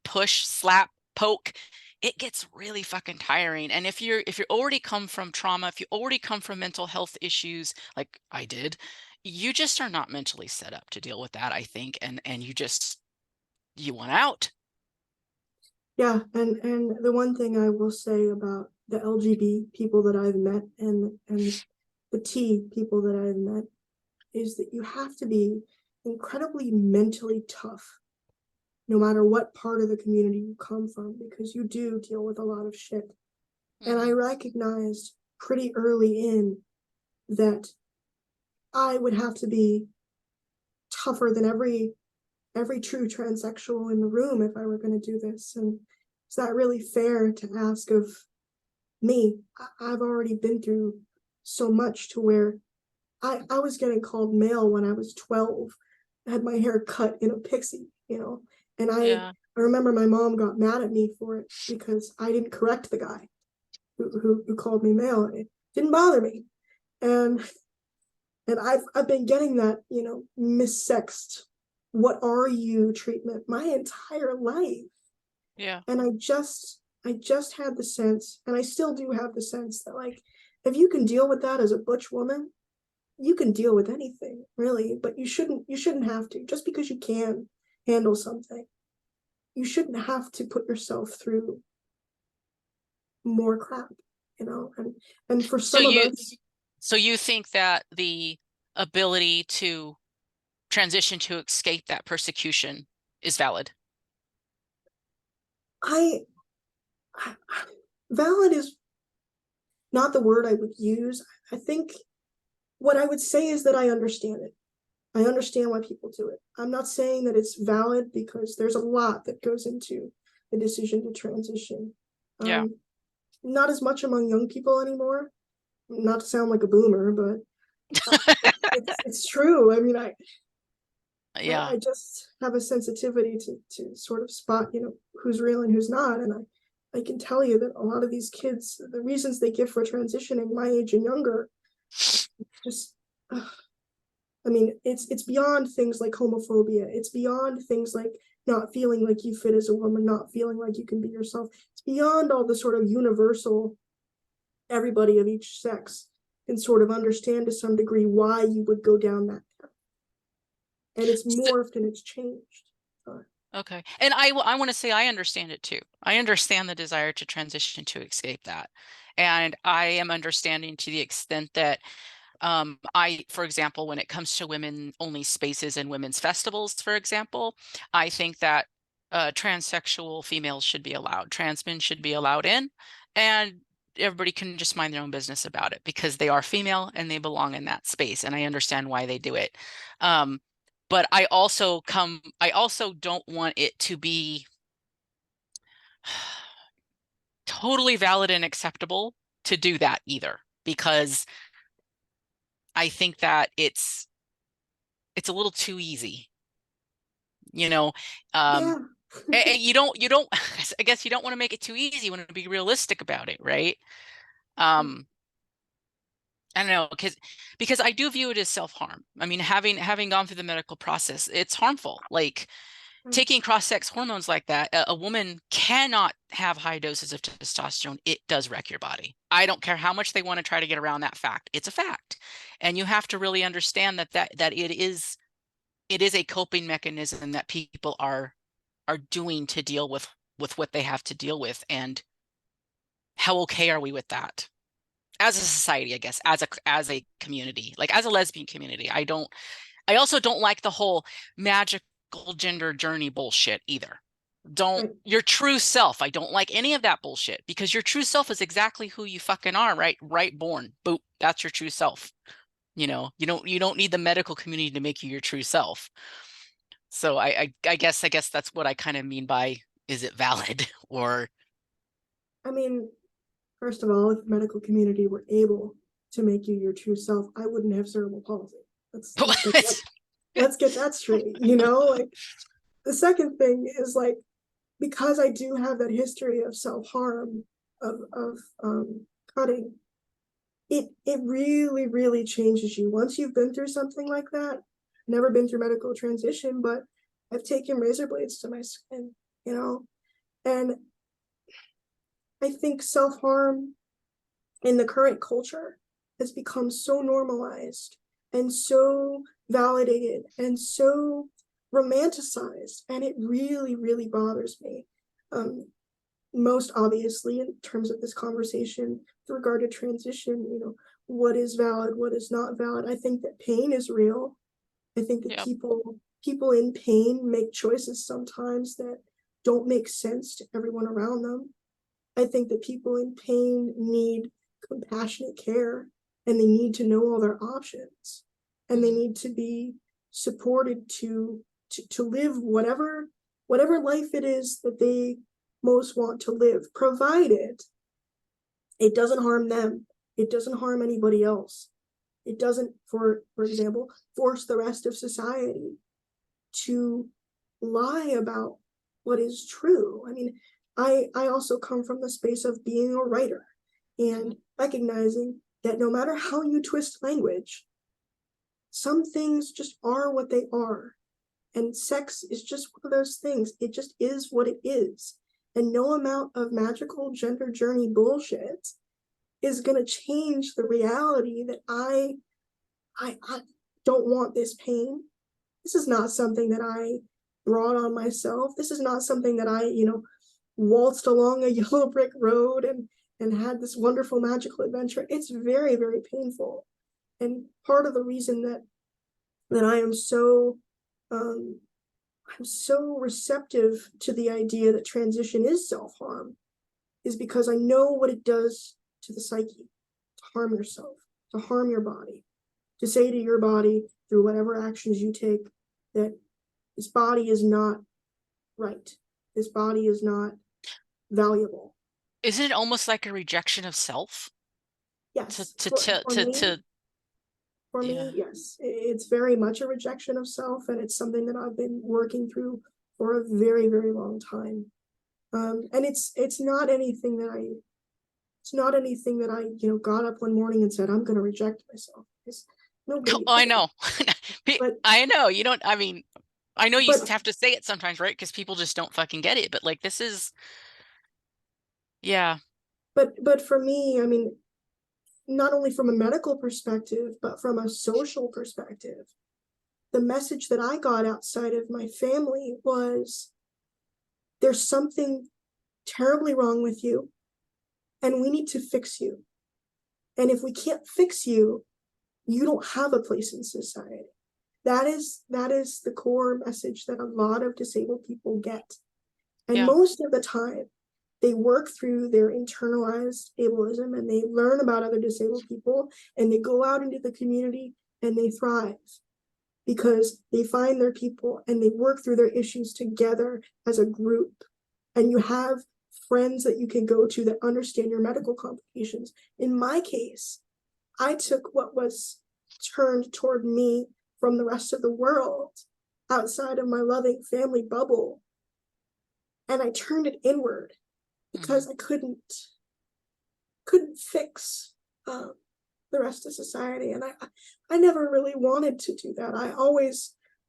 push, slap, poke, it gets really fucking tiring. And if you're already come from trauma, if you already come from mental health issues like I did, you just are not mentally set up to deal with that, I think. And you want out. Yeah. And the one thing I will say about the LGB people that I've met and the T people that I've met is that you have to be incredibly mentally tough no matter what part of the community you come from, because you do deal with a lot of shit. And I Hmm. recognized pretty early in that I would have to be tougher than every true transsexual in the room if I were going to do this. And is that really fair to ask of me? I've already been through so much to where I was getting called male when I was 12. I had my hair cut in a pixie. And I Yeah. remember my mom got mad at me for it because I didn't correct the guy. who called me male. It didn't bother me. And I've been getting that, missexed, what are you treatment my entire life. Yeah. And I just had the sense, and I still do have the sense, that like, if you can deal with that as a butch woman, you can deal with anything, really. But you shouldn't have to. Just because you can handle something, you shouldn't have to put yourself through more crap, and for So some of you us, so you think that the ability to transition to escape that persecution is valid? I, I valid is not the word I would use. I think what I would say is that I understand it. I understand why people do it. I'm not saying that it's valid, because there's a lot that goes into the decision to transition. Yeah. Um, Not as much among young people anymore. Not to sound like a boomer, but it's true. I mean, Yeah. I just have a sensitivity to sort of spot, who's real and who's not. And I can tell you that a lot of these kids, the reasons they give for transitioning my age and younger, just, I mean, it's beyond things like homophobia. It's beyond things like not feeling like you fit as a woman, not feeling like you can be yourself. It's beyond all the sort of universal, everybody of each sex can sort of understand to some degree why you would go down that path. And it's So, morphed and it's changed. okay. And I want to say I understand it too. I understand the desire to transition to escape that. And I am understanding to the extent that for example, when it comes to women only spaces and women's festivals, for example, I think that transsexual females should be allowed, trans men should be allowed in, and everybody can just mind their own business about it because they are female and they belong in that space. And I understand why they do it. Um, but I also don't want it to be totally valid and acceptable to do that either, because I think that it's a little too easy, you know. Um, Yeah. and you don't I guess you don't want to make it too easy. You want to be realistic about it, right? Um, I don't know, because I do view it as self-harm. I mean, having gone through the medical process, it's harmful. Like taking cross-sex hormones like that, a woman cannot have high doses of testosterone. It does wreck your body. I don't care how much they want to try to get around that fact. It's a fact. And you have to really understand that it is a coping mechanism that people are doing to deal with what they have to deal with. And how okay are we with that as a society? I guess as a community, like as a lesbian community, I also don't like the whole magical gender journey bullshit either. Don't Right. Your true self, I don't like any of that bullshit, because your true self is exactly who you fucking are, right born, boop, that's your true self. You don't need the medical community to make you your true self. So I guess that's what I kind of mean by, is it valid? Or I mean, first of all, if the medical community were able to make you your true self, I wouldn't have cerebral palsy. Let's get that straight. Like, the second thing is, like, because I do have that history of self-harm, of cutting, it really, really changes you once you've been through something like that. Never been through medical transition, but I've taken razor blades to my skin, you know, and I think self-harm in the current culture has become so normalized and so validated and so romanticized, and it really, really bothers me. Um, Most obviously, in terms of this conversation with regard to transition, what is valid, what is not valid. I think that pain is real. I think that yeah, people in pain make choices sometimes that don't make sense to everyone around them. I think that people in pain need compassionate care, and they need to know all their options, and they mhm, need to be supported to live whatever life it is that they most want to live, provided it doesn't harm them, it doesn't harm anybody else, it doesn't, for example, force the rest of society to lie about what is true. I mean, I also come from the space of being a writer, and recognizing that no matter how you twist language, some things just are what they are. And sex is just one of those things. It just is what it is. And no amount of magical gender journey bullshit is going to change the reality that I don't want this pain. This is not something that I brought on myself. This is not something that I, waltzed along a yellow brick road and had this wonderful magical adventure. It's very, very painful. And part of the reason that I'm so receptive to the idea that transition is self-harm is because I know what it does to the psyche, to harm yourself, to harm your body, to say to your body through whatever actions you take that this body is not right. This body is not valuable. Isn't it almost like a rejection of self? To Yes, to to for to, me, to Yeah. yes, it's very much a rejection of self, and it's something that I've been working through for a very, very long time. And it's not anything that I got up one morning and said I'm going to reject myself. It's Oh, nobody. I know. But I know. You don't, I mean, I know you but have to say it sometimes, right? Because people just don't fucking get it. But like, this is, yeah. but for me, I mean, not only from a medical perspective, but from a social perspective, the message that I got outside of my family was there's something terribly wrong with you, and we need to fix you. And if we can't fix you, you don't have a place in society. That is the core message that a lot of disabled people get. And Yeah. most of the time, they work through their internalized ableism and they learn about other disabled people and they go out into the community and they thrive because they find their people and they work through their issues together as a group. And you have friends that you can go to that understand your medical complications. In my case, I took what was turned toward me from the rest of the world outside of my loving family bubble and I turned it inward Hmm. because I couldn't fix the rest of society, and I never really wanted to do that.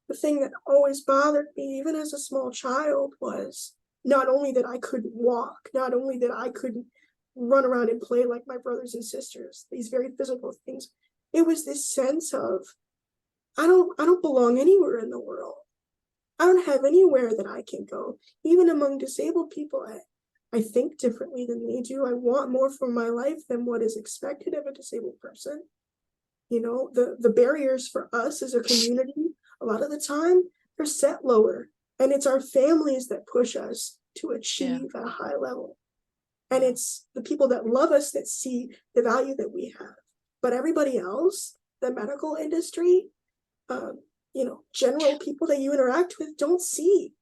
The thing that always bothered me, even as a small child, was not only that I couldn't walk, not only that I couldn't run around and play like my brothers and sisters, these very physical things. It was this sense of I don't belong anywhere in the world. I don't have anywhere that I can go. Even among disabled people, I think differently than they do. I want more from my life than what is expected of a disabled person. The barriers for us as a community, a lot of the time, they're set lower. And it's our families that push us to Yeah. achieve at a high level. And Yeah. it's the people that love us that see the value that we have. But everybody else, the medical industry, um, general people that you interact with don't see.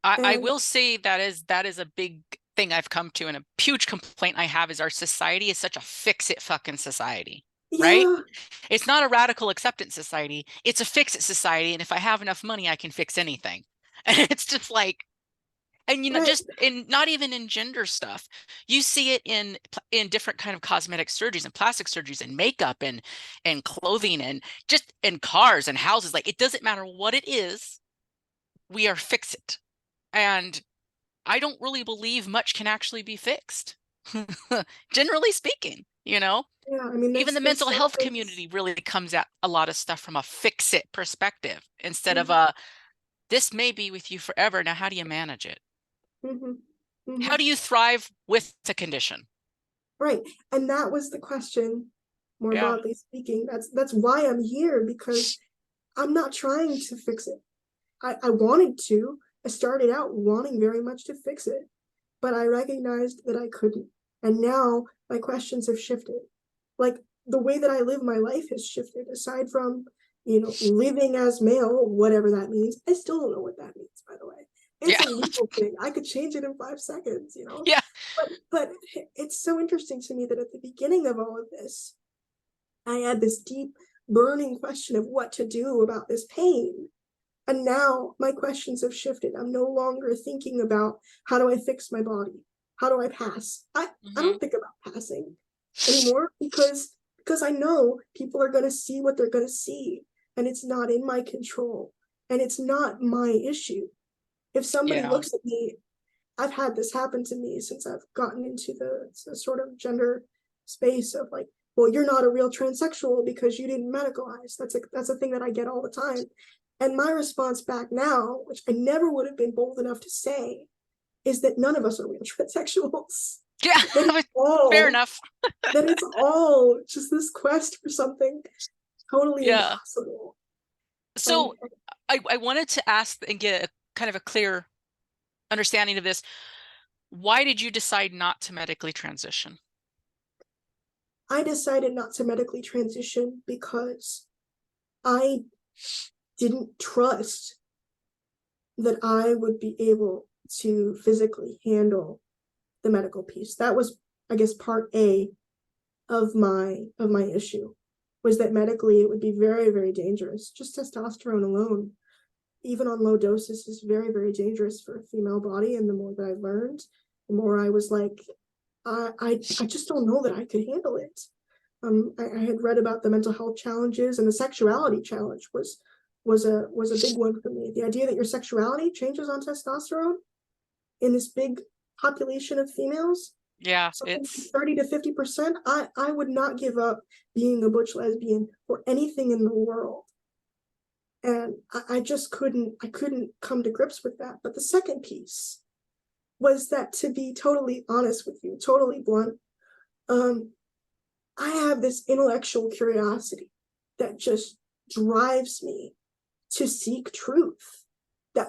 I And will say that is a big thing I've come to, and a huge complaint I have is our society is such a fix it fucking society, right? yeah, It's not a radical acceptance society. It's a fix it society. And if I have enough money, I can fix anything. And it's just like, and right. just in, not even in gender stuff, you see it in different kind of cosmetic surgeries and plastic surgeries and makeup and clothing and just in cars and houses. Like, it doesn't matter what it is, we are fix it. And I don't really believe much can actually be fixed. Generally speaking, Yeah, I mean, even the there's mental some health things. community really comes at a lot of stuff from a fix it perspective instead of Mhm, a, this may be with you forever. Now, how do you manage it? mhm, How mhm. do you thrive with the condition? Right. And that was the question, more Yeah. broadly speaking. That's why I'm here, because I'm not trying to fix it. I wanted to. I started out wanting very much to fix it, but I recognized that I couldn't. And now my questions have shifted. Like the way that I live my life has shifted, aside from, living as male, whatever that means. I still don't know what that means, by the way. It's Yeah. a legal thing. I could change it in 5 seconds. Yeah. But it's so interesting to me that at the beginning of all of this, I had this deep, burning question of what to do about this pain. And now my questions have shifted. I'm no longer thinking about how do I fix my body? how do I pass? I Hmm. don't think about passing anymore because I know people are going to see what they're going to see, and it's not in my control, and it's not my issue. If somebody Yeah. looks at me, I've had this happen to me since I've gotten into the sort of gender space of like, well, you're not a real transsexual because you didn't medicalize. That's a thing that I get all the time. And my response back now, which I never would have been bold enough to say, is that none of us are real transsexuals. Yeah. That it's Fair all enough. that it's all just this quest for something totally Yeah. impossible. And So I wanted to ask and get a kind of a clear understanding of this. Why did you decide not to medically transition? I decided not to medically transition because I didn't trust that I would be able to physically handle the medical piece. That was, I guess, part A of my issue, was that medically it would be very, very dangerous. Just testosterone alone, even on low doses, is very, very dangerous for a female body. And the more that I learned, the more I was like, I just don't know that I could handle it. I had read about the mental health challenges, and the sexuality challenge was a big one for me. The idea that your sexuality changes on testosterone in this big population of females, Yeah, something like it's 30 to 50%. I would not give up being a butch lesbian for anything in the world. And I just couldn't come to grips with that. But the second piece was that, to be totally honest with you, totally blunt, um, I have this intellectual curiosity that just drives me to seek truth.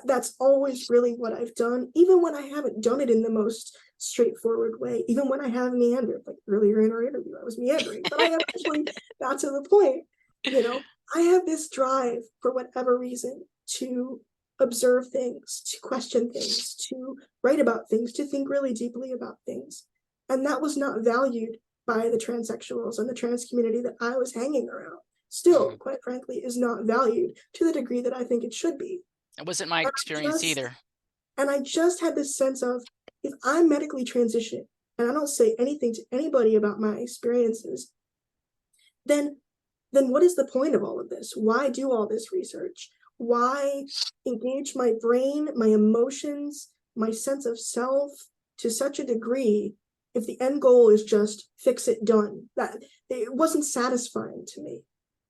That's always really what I've done, even when I haven't done it in the most straightforward way, even when I have meandered, like earlier in our interview, I was meandering, but I eventually got to the point, you know, I have this drive for whatever reason to observe things, to question things, to write about things, to think really deeply about things. And that was not valued by the transsexuals and the trans community that I was hanging around. Still, Mhm. quite frankly, is not valued to the degree that I think it should be. It wasn't my And I experience just either. and I just had this sense of, if I'm medically transitioned and I don't say anything to anybody about my experiences, then what is the point of all of this? Why do all this research? Why engage my brain, my emotions, my sense of self to such a degree if the end goal is just fix it, done? That it wasn't satisfying to me.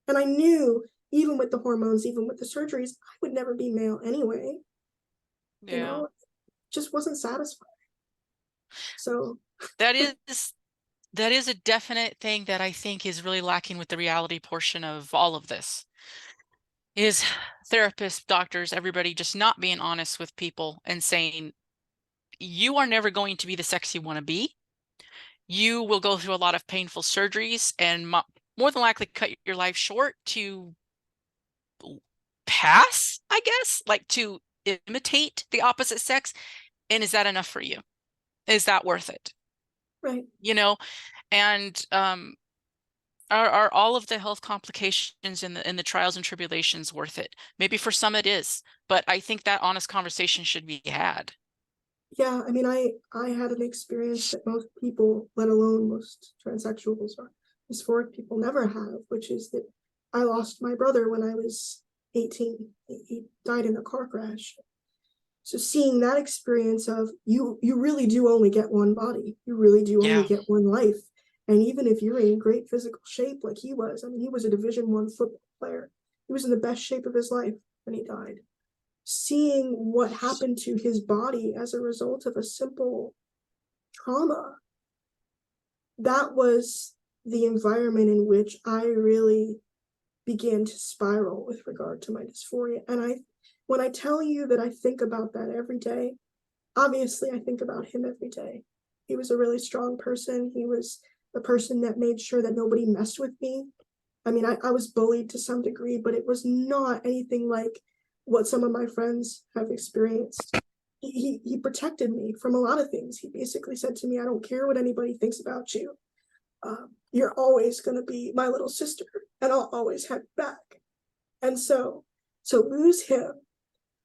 And I knew, even with the hormones, even with the surgeries, I would never be male anyway. You Yeah. know, just wasn't satisfying. So That is that is a definite thing that I think is really lacking with the reality portion of all of this. Is therapists, doctors, everybody just not being honest with people and saying, you are never going to be the sex you want to be. You will go through a lot of painful surgeries and more than likely cut your life short to pass, I guess, like to imitate the opposite sex. And is that enough for you? Is that worth it? right. You know, and are all of the health complications in the trials and tribulations worth it? Maybe for some it is, but I think that honest conversation should be had. Yeah, I mean, I had an experience that most people, let alone most transsexuals or dysphoric people, never have, which is that I lost my brother when I was 18. He died in a car crash. So seeing that experience of, you really do only get one body, you really do only Yeah. get one life. And even if you're in great physical shape like he was, I mean, he was a Division I football player. He was in the best shape of his life when he died. Seeing what happened to his body as a result of a simple trauma, that was the environment in which I really began to spiral with regard to my dysphoria. And when I tell you that I think about that every day, obviously I think about him every day. He was a really strong person. He was the person that made sure that nobody messed with me. I mean, I was bullied to some degree, but it was not anything like what some of my friends have experienced. He protected me from a lot of things. He basically said to me, I don't care what anybody thinks about you. You're always going to be my little sister, and I'll always have you back. And so to lose him,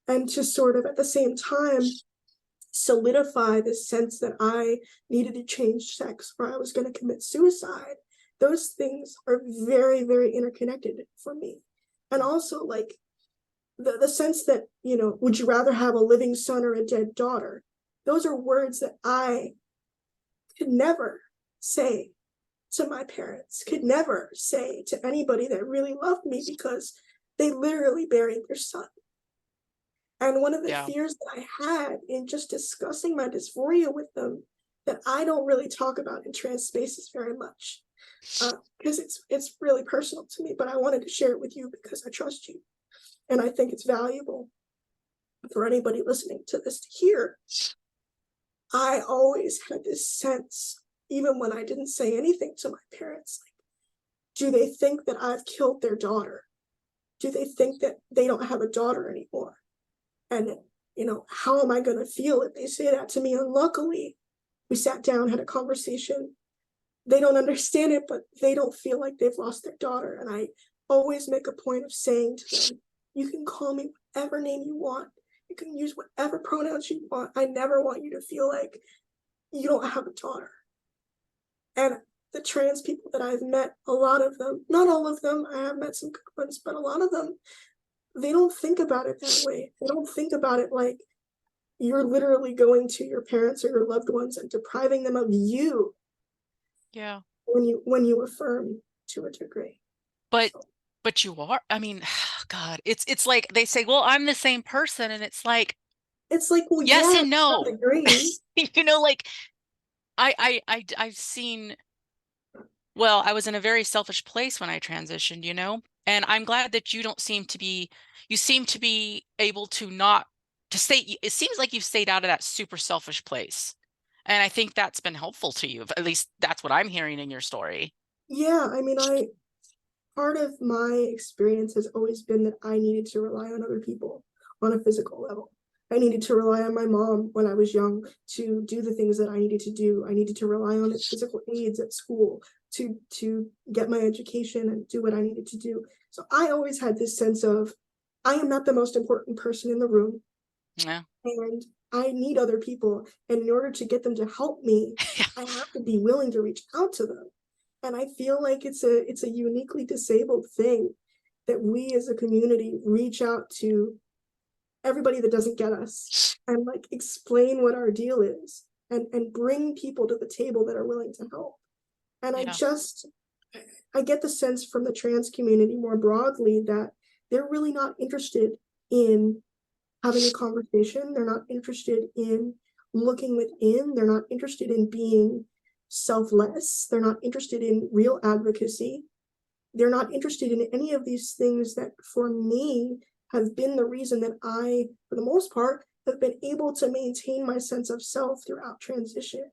and to sort of at the same time solidify the sense that I needed to change sex or I was going to commit suicide. Those things are very, very interconnected for me. And also, like, the sense that, you know, would you rather have a living son or a dead daughter? Those are words that I could never say to my parents, could never say to anybody that really loved me, because they literally buried their son. And one of the Yeah. fears that I had in just discussing my dysphoria with them, that I don't really talk about in trans spaces very much, because it's really personal to me, but I wanted to share it with you because I trust you. And I think it's valuable for anybody listening to this to hear. I always had this sense, even when I didn't say anything to my parents, like, do they think that I've killed their daughter? Do they think that they don't have a daughter anymore? And, you know, how am I going to feel if they say that to me? And luckily, we sat down, had a conversation. They don't understand it, but they don't feel like they've lost their daughter. And I always make a point of saying to them, you can call me whatever name you want. You can use whatever pronouns you want. I never want you to feel like you don't have a daughter. And the trans people that I've met, a lot of them, not all of them, I have met some good ones, but a lot of them, they don't think about it that way. They don't think about it like you're literally going to your parents or your loved ones and depriving them of you Yeah. when you affirm to a degree. But So but you are, I mean, God, it's like they say, well, I'm the same person. And it's like, it's like, well, yes yeah, and to some no. degree. You know, like I've seen, well, I was in a very selfish place when I transitioned, you know, and I'm glad that you don't seem to be, you seem to be able to not to stay, it seems like you've stayed out of that super selfish place. And I think that's been helpful to you. At least that's what I'm hearing in your story. Yeah, I mean, I part of my experience has always been that I needed to rely on other people on a physical level. I needed to rely on my mom when I was young to do the things that I needed to do. I needed to rely on physical aides at school to get my education and do what I needed to do. So I always had this sense of I am not the most important person in the room, Yeah. and I need other people. And in order to get them to help me, I have to be willing to reach out to them. And I feel like it's a uniquely disabled thing that we as a community reach out to everybody that doesn't get us and like explain what our deal is and bring people to the table that are willing to help. And Yeah. I get the sense from the trans community more broadly that they're really not interested in having a conversation. They're not interested in looking within. They're not interested in being selfless. They're not interested in real advocacy. They're not interested in any of these things that, for me, have been the reason that I, for the most part, have been able to maintain my sense of self throughout transition.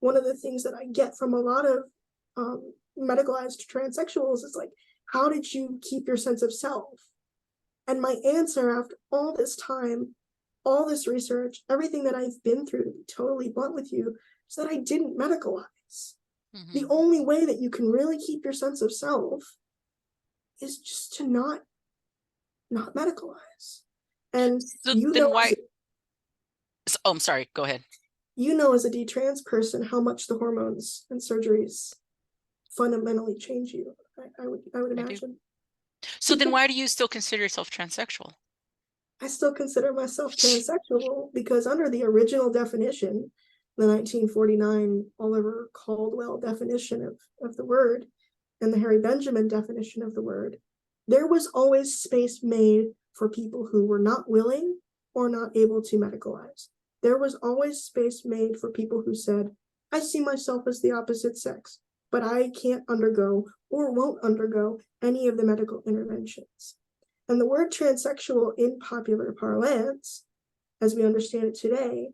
One of the things that I get from a lot of medicalized transsexuals is like, how did you keep your sense of self? And my answer after all this time, all this research, everything that I've been through, to be totally blunt with you, is that I didn't medicalize. The Hmm. only way that you can really keep your sense of self is just to not medicalize. And So then why, oh, I'm sorry, go ahead. you know as a detrans person how much the hormones and surgeries fundamentally change you. I would I do. imagine. So then why do you still consider yourself transsexual? I still consider myself transsexual because under the original definition, the 1949 Oliver Caldwell definition of the word and the Harry Benjamin definition of the word, there was always space made for people who were not willing or not able to medicalize. There was always space made for people who said, I see myself as the opposite sex, but I can't undergo or won't undergo any of the medical interventions. And the word transsexual in popular parlance, as we understand it today,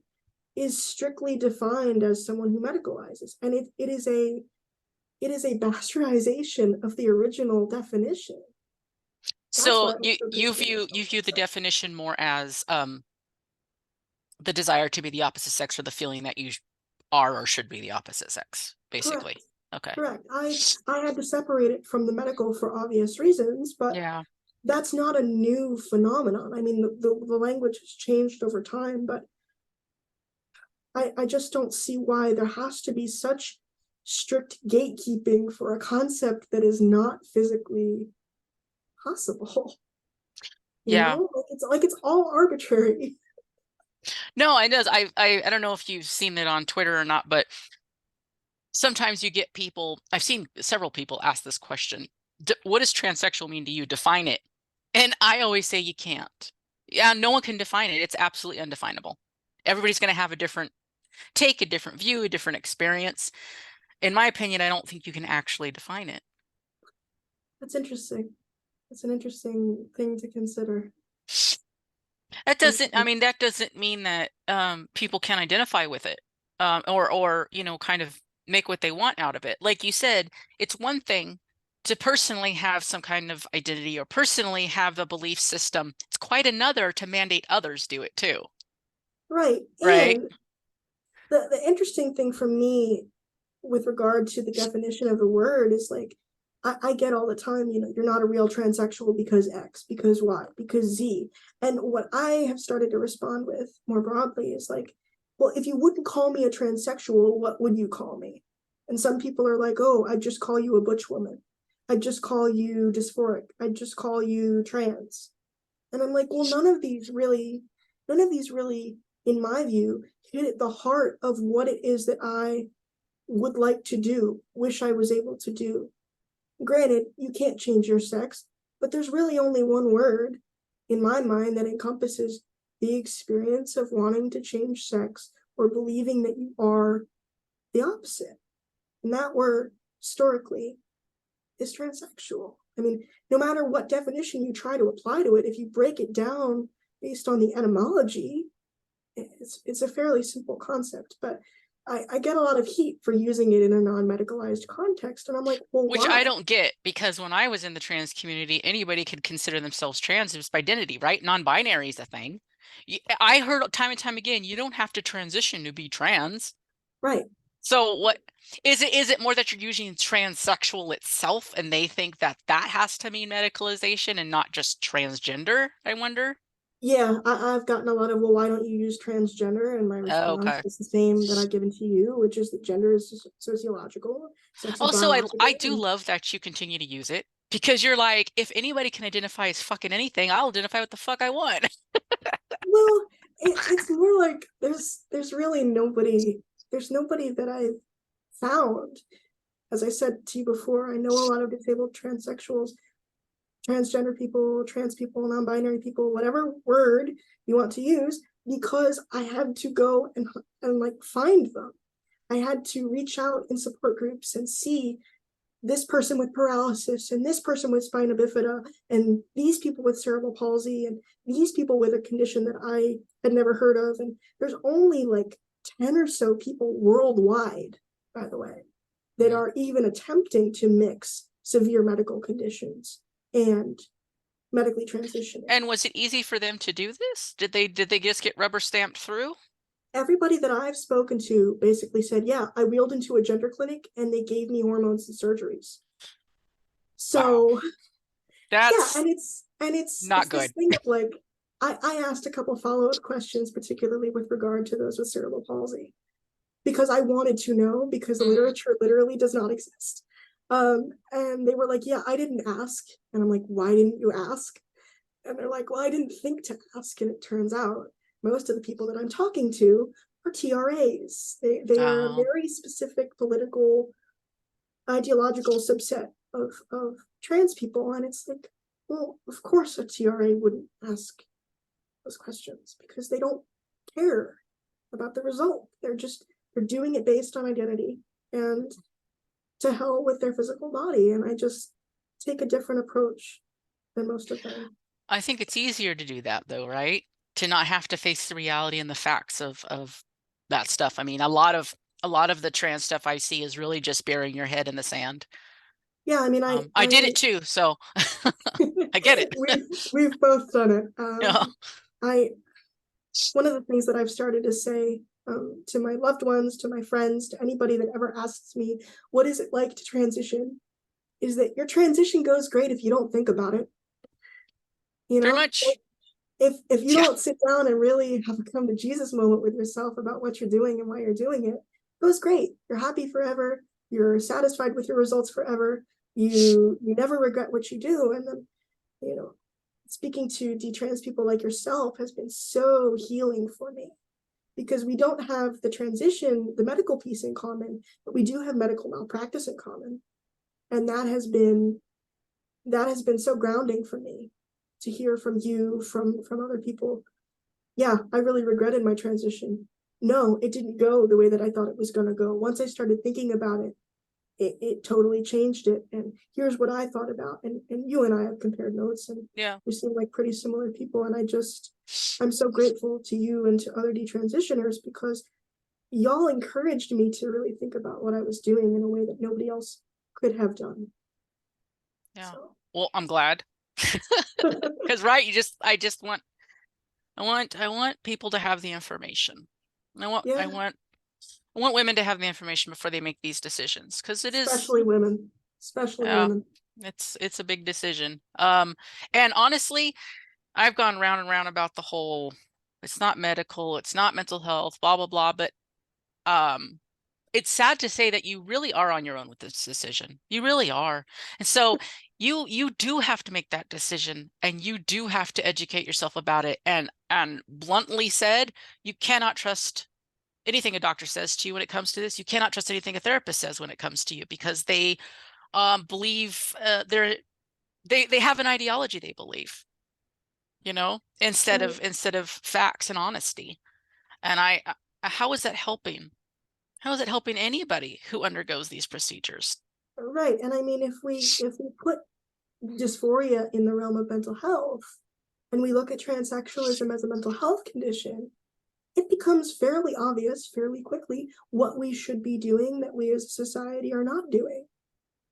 is strictly defined as someone who medicalizes. And it is a bastardization of the original definition. That's why So I still consider you myself view the transsexual. definition more as the desire to be the opposite sex, or the feeling that you are or should be the opposite sex, Correct. basically. Okay. Correct. I had to separate it from the medical for obvious reasons, but Yeah. that's not a new phenomenon. I mean, the language has changed over time, but I just don't see why there has to be such strict gatekeeping for a concept that is not physically possible. You Yeah. know, like it's all arbitrary. No, it does. I don't know if you've seen it on Twitter or not, but sometimes you get people, I've seen several people ask this question. What does transsexual mean to you? Define it. And I always say you can't. Yeah, no one can define it. It's absolutely undefinable. Everybody's going to have a different take, a different view, a different experience. In my opinion, I don't think you can actually define it. That's interesting. It's an interesting thing to consider. That doesn't, I And mean, that doesn't mean that people can identify with it, or you know, kind of make what they want out of it. Like you said, it's one thing to personally have some kind of identity or personally have a belief system. It's quite another to mandate others do it too, right. right? And the interesting thing for me with regard to the definition of the word is like I get all the time, you know, you're not a real transsexual because X, because Y, because Z. And what I have started to respond with more broadly is like, well, if you wouldn't call me a transsexual, what would you call me? And some people are like, oh, I'd just call you a butch woman. I'd just call you dysphoric. I'd just call you trans. And I'm like, well, none of these really, in my view, hit at the heart of what it is that I would like to do, wish I was able to do. Granted, you can't change your sex, but there's really only one word in my mind that encompasses the experience of wanting to change sex or believing that you are the opposite. And that word, historically, is transsexual. I mean, no matter what definition you try to apply to it, if you break it down based on the etymology, it's a fairly simple concept. But I get a lot of heat for using it in a non-medicalized context. And I'm like, well, Which I why? don't get because when I was in the trans community, anybody could consider themselves trans just by identity, right? Non-binary is a thing. I heard time and time again, you don't have to transition to be trans. Right. So what is it? Is it more that you're using transsexual itself and they think that that has to mean medicalization and not just transgender? I wonder. Yeah, I've gotten a lot of, well, why don't you use transgender? And my Oh, response okay. is the same that I've given to you, which is that gender is sociological, sex is Also, I biological. do And love that you continue to use it because you're like, if anybody can identify as fucking anything, I'll identify what the fuck I want. well, it's more like there's really there's nobody that I've found. As I said to you before, I know a lot of disabled transsexuals, transgender people, trans people, non-binary people, whatever word you want to use, because I had to go and like find them. I had to reach out in support groups and see this person with paralysis and this person with spina bifida and these people with cerebral palsy and these people with a condition that I had never heard of. And there's only like 10 or so people worldwide, by the way, that Mhm. are even attempting to mix severe medical conditions and medically transitioning. And was it easy for them to do this? Did they just get rubber stamped through? Everybody that I've spoken to basically said, yeah, I wheeled into a gender clinic and they gave me hormones and surgeries. Wow. So yeah, That's it's not this good. thing of like I asked a couple follow-up questions, particularly with regard to those with cerebral palsy, because I wanted to know because the Mhm. literature literally does not exist. And they were like, yeah, I didn't ask. And I'm like, why didn't you ask? And they're like, well, I didn't think to ask. And it turns out most of the people that I'm talking to are TRAs. They are a Oh. very specific political ideological subset of trans people. And it's like, well, of course a TRA wouldn't ask those questions because they don't care about the result. They're doing it based on identity and to hell with their physical body. And I just take a different approach than most of them. I think it's easier to do that though, right? To not have to face the reality and the facts of that stuff. I mean, a lot of the trans stuff I see is really just burying your head in the sand. Yeah, I mean, I did it too, so I get it. we've both done it. Yeah. I One of the things that I've started to say to my loved ones, to my friends, to anybody that ever asks me, what is it like to transition? Is that your transition goes great if you don't think about it. You Pretty know, much. if you Yeah. don't sit down and really have a come to Jesus moment with yourself about what you're doing and why you're doing it, it was great. You're happy forever. You're satisfied with your results forever. You never regret what you do. And then, you know, speaking to detrans people like yourself has been so healing for me because we don't have the transition, the medical piece in common, but we do have medical malpractice in common. And that has been so grounding for me to hear from you, from other people. Yeah, I really regretted my transition. No, it didn't go the way that I thought it was going to go. Once I started thinking about it, it totally changed it. And here's what I thought about. And you and I have compared notes, and Yeah. we seem like pretty similar people. And I'm so grateful to you and to other detransitioners because y'all encouraged me to really think about what I was doing in a way that nobody else could have done. Yeah. So, Well, I'm glad. Because right, I want people to have the information. I want I yeah, want I want women to have the information before they make these decisions because it is, especially women, especially yeah, women. it's a big decision. And honestly, I've gone round and round about the whole, it's not medical, it's not mental health, blah blah blah, but um it's sad to say that you really are on your own with this decision. You really are. And so you do have to make that decision and you do have to educate yourself about it. And bluntly said, you cannot trust anything a doctor says to you when it comes to this. You cannot trust anything a therapist says when it comes to you because they believe they have an ideology they believe, Right, instead of facts and honesty. And how is that helping? How is it helping anybody who undergoes these procedures? right. And I mean, if we put dysphoria in the realm of mental health, and we look at transsexualism as a mental health condition, it becomes fairly obvious fairly quickly what we should be doing that we as a society are not doing,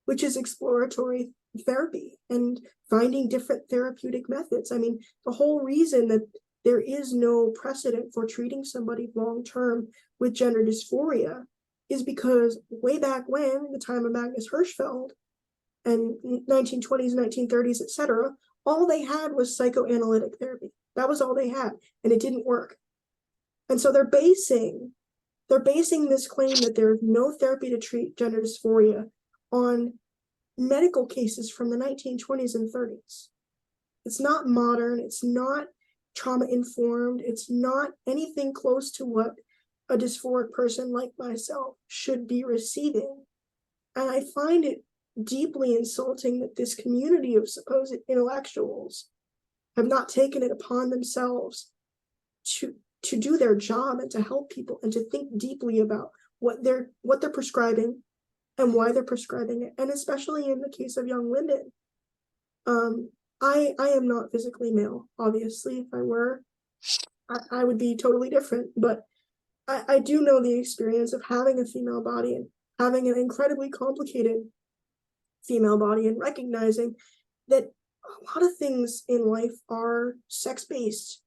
which is exploratory therapy and finding different therapeutic methods. I mean, the whole reason that there is no precedent for treating somebody long term with gender dysphoria is because way back when, in the time of Magnus Hirschfeld and 1920s, 1930s, etc., all they had was psychoanalytic therapy. That was all they had, and it didn't work. And so they're basing this claim that there's no therapy to treat gender dysphoria on medical cases from the 1920s and 30s. It's not modern, it's not trauma informed, it's not anything close to what a dysphoric person like myself should be receiving. And I find it deeply insulting that this community of supposed intellectuals have not taken it upon themselves to do their job and to help people and to think deeply about what they're prescribing and why they're prescribing it. And especially in the case of young women, um, I am not physically male. Obviously, if I were, I would be totally different. But I do know the experience of having a female body and having an incredibly complicated female body and recognizing that a lot of things in life are sex based,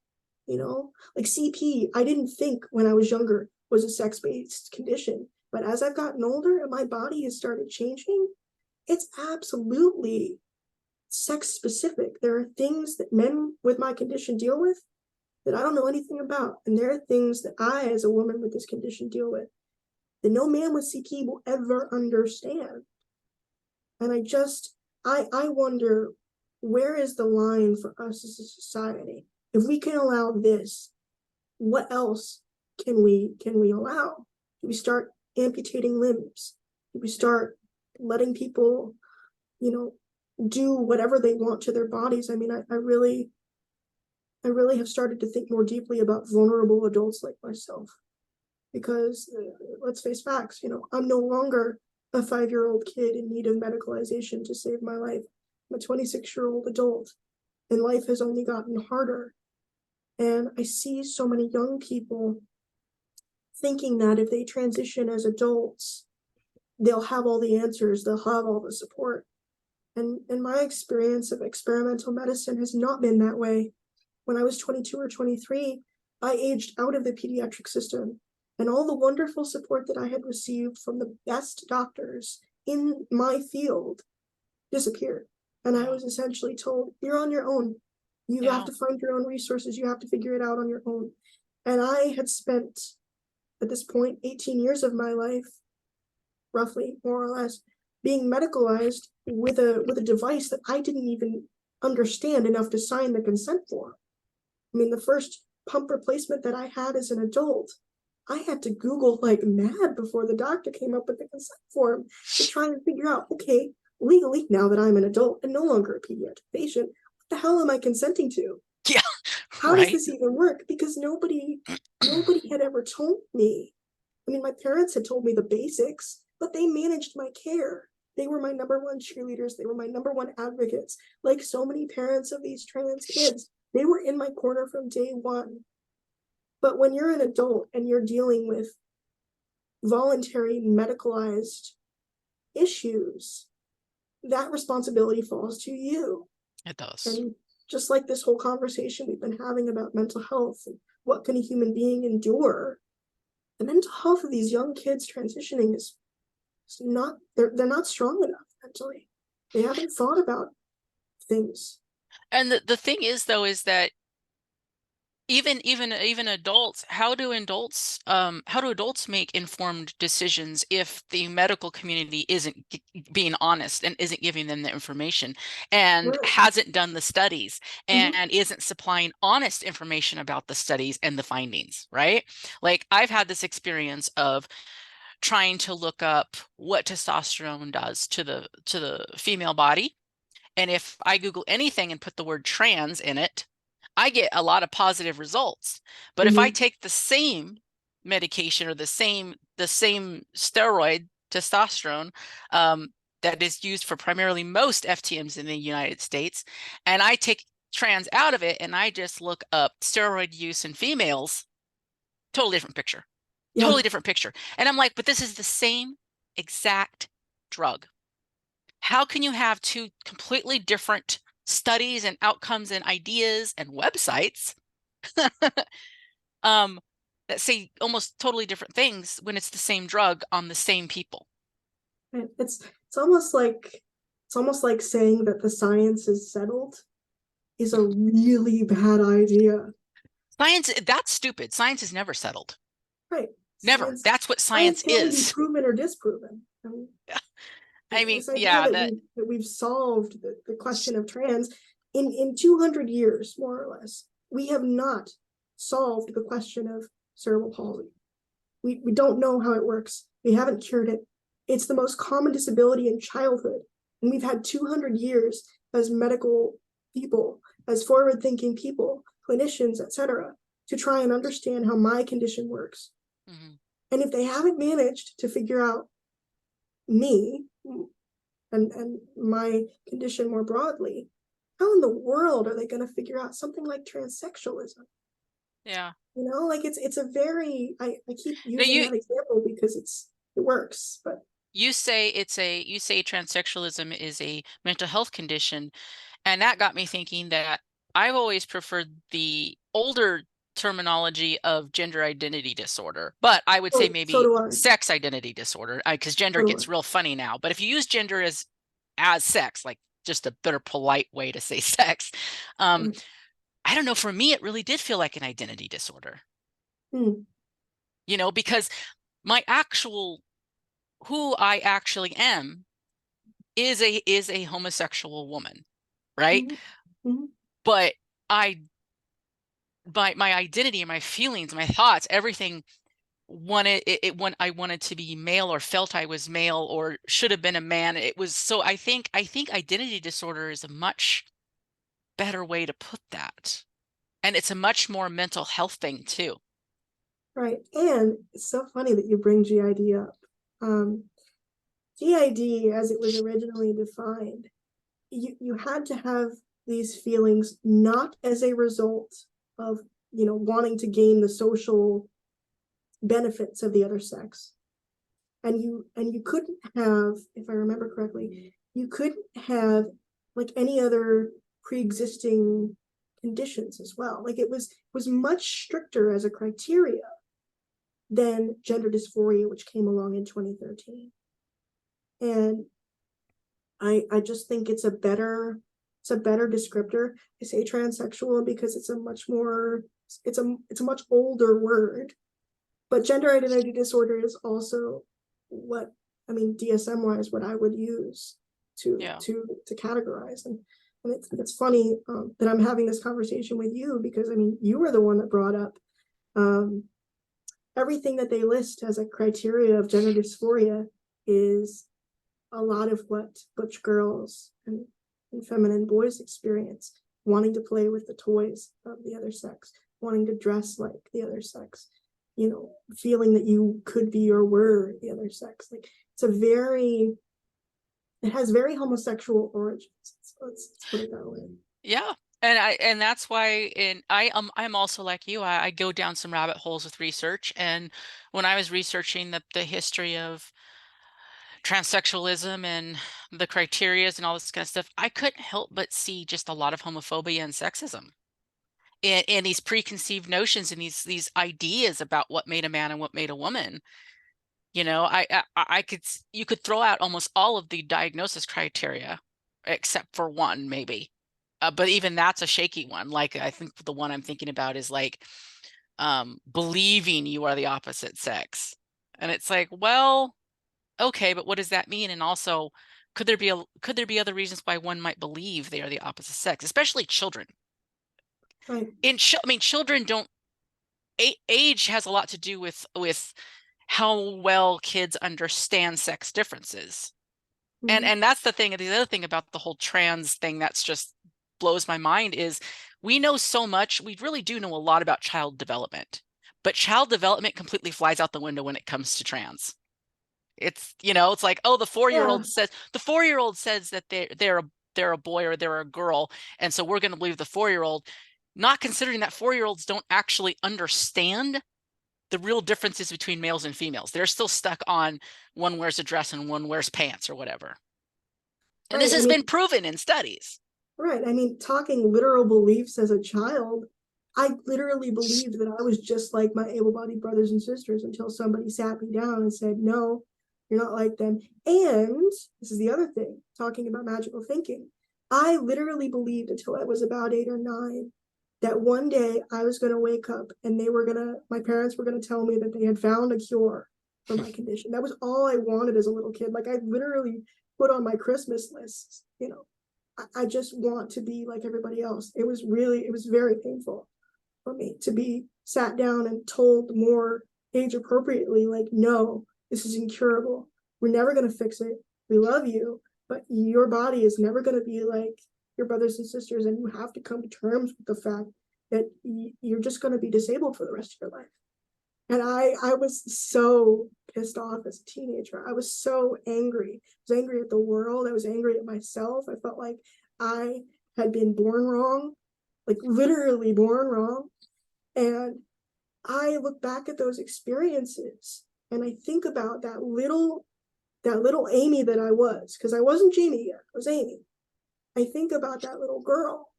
like CP. I didn't think when I was younger was a sex based condition, but as I've gotten older and my body has started changing, it's absolutely sex specific. There are things that men with my condition deal with that I don't know anything about, and there are things that I, as a woman with this condition, deal with that no man with CP will ever understand. And I wonder, where is the line for us as a society? If we can allow this, what else can we allow? Do we start amputating limbs? Do we start letting people, you know, do whatever they want to their bodies? I mean, I really have started to think more deeply about vulnerable adults like myself because let's face facts, I'm no longer a 5-year-old kid in need of medicalization to save my life. I'm a 26-year-old adult, and life has only gotten harder. And I see so many young people thinking that if they transition as adults, they'll have all the answers, they'll have all the support. And my experience of experimental medicine has not been that way. When I was 22 or 23, I aged out of the pediatric system, and all the wonderful support that I had received from the best doctors in my field disappeared. And I Yeah. was essentially told, you're on your own. You have Yeah. to find your own resources. You have to figure it out on your own. And I had spent, at this point, 18 years of my life, roughly, more or less, being medicalized with a device that I didn't even understand enough to sign the consent form. I mean, the first pump replacement that I had as an adult, I had to Google like mad before the doctor came up with the consent form to try and figure out, okay, legally, now that I'm an adult and no longer a pediatric patient, what the hell am I consenting to? Yeah. How does Right. this even work? Because nobody had ever told me. I mean, my parents had told me the basics, but they managed my care. They were my number one cheerleaders. They were my number one advocates. Like so many parents of these trans kids, they were in my corner from day one. But when you're an adult and you're dealing with voluntary medicalized issues, that responsibility falls to you. It does. And just like this whole conversation we've been having about mental health and what can a human being endure, the mental health of these young kids transitioning is not, they're not strong enough mentally. They haven't thought about things. And the thing is though is that even adults, how do adults make informed decisions if the medical community isn't being honest and isn't giving them the information and Right. hasn't done the studies Mm-hmm. and isn't supplying honest information about the studies and the findings, right? Like I've had this experience of trying to look up what testosterone does to the female body. And if I Google anything and put the word trans in it, I get a lot of positive results. But if I Mm-hmm. take the same medication or the same steroid, testosterone, that is used for primarily most FTMs in the United States, and I take trans out of it and I just look up steroid use in females, totally different picture. Yeah. Totally different picture. And I'm like, but this is the same exact drug. How can you have two completely different studies and outcomes and ideas and websites um, that say almost totally different things when it's the same drug on the same people? It's almost like saying that the science is settled is a really bad idea. Science, that's stupid. Science is never settled. Right. Never. Science That's what science science can only be is. proven or disproven. I mean, I mean, this idea yeah, that that we've solved the question of trans in 200 years, more or less, we have not solved the question of cerebral palsy. We don't know how it works. We haven't cured it. It's the most common disability in childhood. And we've had 200 years as medical people, as forward thinking people, clinicians, etc., to try and understand how my condition works. mhm. And if they haven't managed to figure out me and my condition more broadly, how in the world are they going to figure out something like transsexualism? Yeah. Like it's a very I keep No, using that example because it works, but you say transsexualism is a mental health condition. And that got me thinking that I've always preferred the older terminology of gender identity disorder, but I would say so maybe do I. sex identity disorder, because gender So do I. gets real funny now. But if you use gender as sex, like just a better polite way to say sex, um, Right. I don't know. For me, it really did feel like an identity disorder, Hmm. because my actual who I actually am is a homosexual woman, right? Mhm. Mhm. But I my identity and my feelings, my thoughts, everything wanted it when I wanted to be male or felt I was male or should have been a man. It was so I think identity disorder is a much better way to put that. And it's a much more mental health thing too. Right. And it's so funny that you bring GID up. Um, GID, as it was originally defined, you had to have these feelings not as a result of, wanting to gain the social benefits of the other sex. And you couldn't have, if I remember correctly, you couldn't have like any other pre-existing conditions as well. Like it was much stricter as a criteria than gender dysphoria, which came along in 2013. And I just think it's a better it's a better descriptor. I say transsexual because it's a much more, it's a much older word. But gender identity disorder is also what, I mean, DSM wise, what I would use Yeah. to categorize. And it's funny that I'm having this conversation with you because I mean, you were the one that brought up um, everything that they list as a criteria of gender dysphoria is a lot of what butch girls and feminine boys experience, wanting to play with the toys of the other sex, wanting to dress like the other sex, you know, feeling that you could be or were the other sex. Like it's a very, it has very homosexual origins. Let's put it that way. Yeah. And that's why I'm also like you. I go down some rabbit holes with research. And when I was researching the history of transsexualism and the criterias and all this kind of stuff, I couldn't help but see just a lot of homophobia and sexism and these preconceived notions and these ideas about what made a man and what made a woman. You know, I could you could throw out almost all of the diagnosis criteria except for one maybe. But even that's a shaky one. Like I think the one I'm thinking about is like believing you are the opposite sex. And it's like, well, okay, but what does that mean? And also, could there be other reasons why one might believe they are the opposite sex, especially children? Right. I mean, children don't age has a lot to do with how well kids understand sex differences. Mm-hmm. And that's the other thing about the whole trans thing that's just blows my mind is we know so much, we really do know a lot about child development, but child development completely flies out the window when it comes to trans. It's, you know, it's like, oh, Yeah. the 4-year-old says that they're a boy or they're a girl, and so we're going to believe the 4-year-old, not considering that 4-year-olds don't actually understand the real differences between males and females. They're still stuck on one wears a dress and one wears pants or whatever. And this Right. I has been mean, proven in studies. right. I mean, talking literal beliefs as a child, I literally believed that I was just like my able bodied brothers and sisters until somebody sat me down and said, no, you're not like them. And this is the other thing, talking about magical thinking. I literally believed until I was about 8 or 9 that one day I was going to wake up and my parents were going to tell me that they had found a cure for my condition. That was all I wanted as a little kid. Like I literally put on my Christmas lists, you know, I just want to be like everybody else. It was very painful for me to be sat down and told more age appropriately, like, no, this is incurable. We're never going to fix it. We love you, but your body is never going to be like your brothers and sisters. And you have to come to terms with the fact that you're just going to be disabled for the rest of your life. And I was so pissed off as a teenager. I was so angry. I was angry at the world. I was angry at myself. I felt like I had been born wrong, like literally born wrong. And I look back at those experiences and I think about that little Amy that I was, because I wasn't Jayme yet, I was Amy. I think about that little girl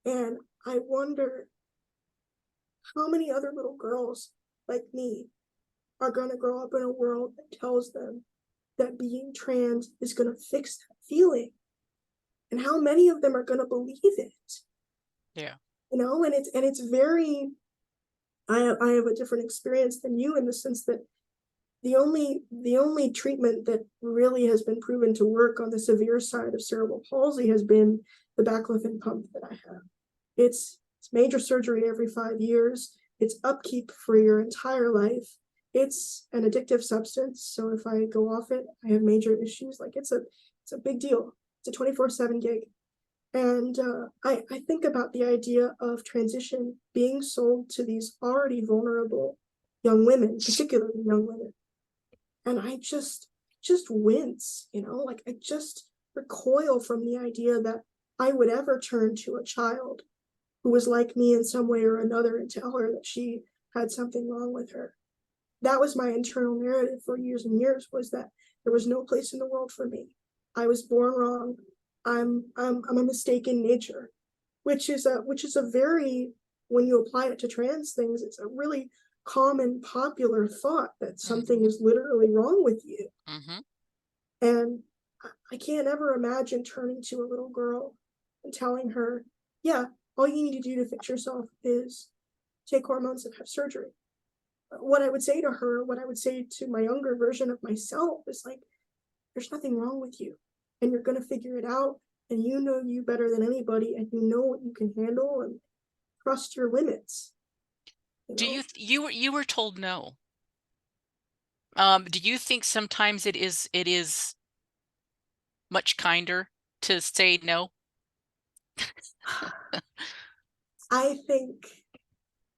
and I wonder how many other little girls like me are going to grow up in a world that tells them that being trans is going to fix that feeling, and how many of them are going to believe it, Yeah. you know. And it's very, I have a different experience than you in the sense that the only treatment that really has been proven to work on the severe side of cerebral palsy has been the baclofen pump that I have. It's major surgery every 5 years. It's upkeep for your entire life. It's an addictive substance, so if I go off it, I have major issues. Like it's a big deal. It's a 24/7 gig. And I think about the idea of transition being sold to these already vulnerable young women, particularly young women. And I just wince, you know, like I just recoil from the idea that I would ever turn to a child who was like me in some way or another and tell her that she had something wrong with her. That was my internal narrative for years and years, was that there was no place in the world for me. I was born wrong. I'm a mistake in nature, which is a very, when you apply it to trans things, it's a really common popular thought that something Mm-hmm. is literally wrong with you. Mm-hmm. And I can't ever imagine turning to a little girl and telling her, yeah, all you need to do to fix yourself is take hormones and have surgery. What I would say to her, what I would say to my younger version of myself is like, there's nothing wrong with you, and you're going to figure it out, and you know you better than anybody, and you know what you can handle, and trust your limits, you Do know. you were told no? Do you think sometimes it is much kinder to say no? I think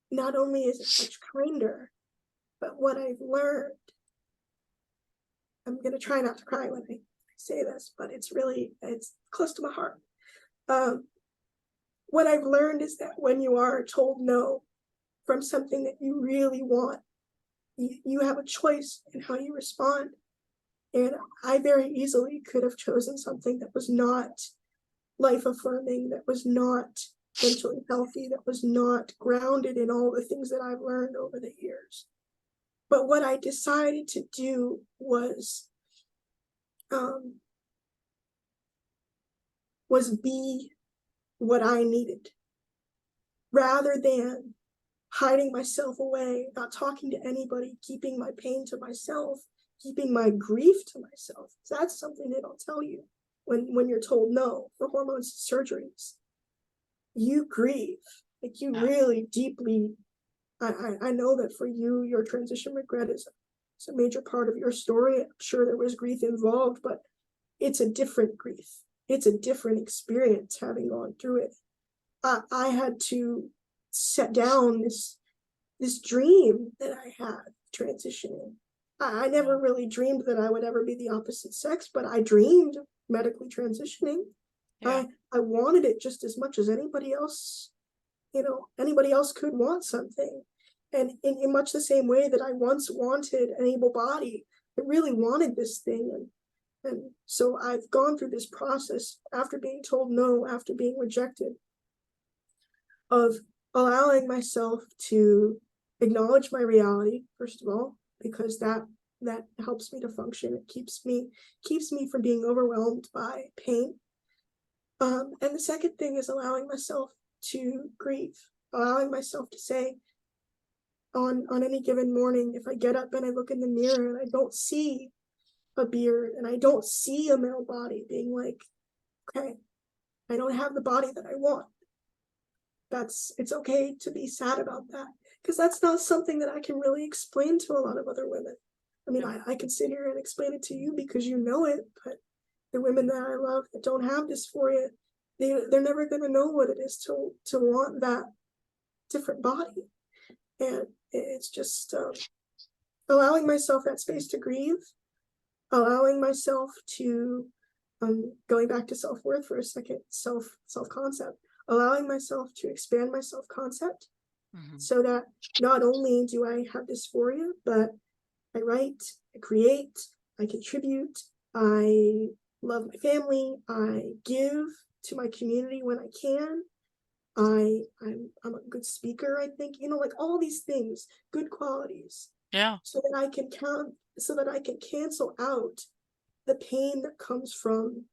not only is it much kinder, but what I've learned, I'm going to try not to cry when I say this, but it's close to my heart. Um, what I've learned is that when you are told no from something that you really want, you have a choice in how you respond. And I very easily could have chosen something that was not life affirming, that was not mentally healthy, that was not grounded in all the things that I've learned over the years. But what I decided to do um, was be what I needed, rather than hiding myself away, not talking to anybody, keeping my pain to myself, keeping my grief to myself. That's something they don't tell you when you're told no for hormones and surgeries. You grieve, like you Yeah. really deeply. I know that for you, your transition regret is a major part of your story. I'm sure there was grief involved, but it's a different grief. It's a different experience having gone through it. I had to set down this dream that I had transitioning. I Yeah. never really dreamed that I would ever be the opposite sex, but I dreamed medically transitioning. Yeah. I wanted it just as much as anybody else, anybody else could want something. And in much the same way that I once wanted an able body, I really wanted this thing. And so I've gone through this process after being told no, after being rejected, of allowing myself to acknowledge my reality, first of all, because that helps me to function. It keeps me from being overwhelmed by pain. And the second thing is allowing myself to grieve, allowing myself to say, on any given morning, if I get up and I look in the mirror and I don't see a beard and I don't see a male body, being like, okay, I don't have the body that I want. It's okay to be sad about that, because that's not something that I can really explain to a lot of other women. I mean, Yeah. I can sit here and explain it to you because you know it, but the women that I love that don't have dysphoria, they're never going to know what it is to want that different body. And it's just allowing myself that space to grieve, allowing myself to, going back to self-worth for a second, self-concept, allowing myself to expand my self-concept, Hmm. so that not only do I have dysphoria, but I write, I create, I contribute, I love my family, I give to my community when I can. I'm a good speaker, I think, like all these things, good qualities, Yeah. so that I can cancel out the pain that comes from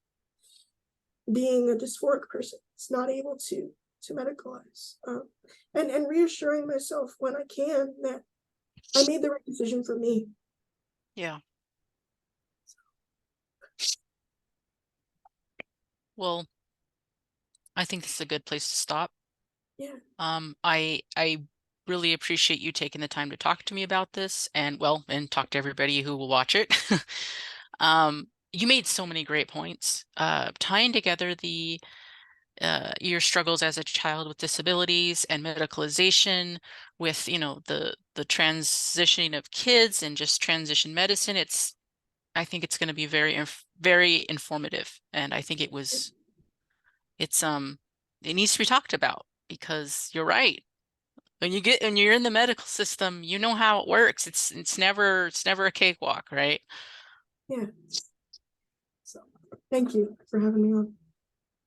being a dysphoric person. It's not able to medicalize, and reassuring myself when I can that I made the right decision for me. Yeah. Well, I think this is a good place to stop. Yeah, I really appreciate you taking the time to talk to me about this and talk to everybody who will watch it. You made so many great points, tying together the your struggles as a child with disabilities and medicalization with, the transitioning of kids and just transition medicine. I think it's going to be very informative, and I think it's it needs to be talked about because you're right. When you're in the medical system, you know how it works. It's never a cakewalk, right? yeah. So thank you for having me on.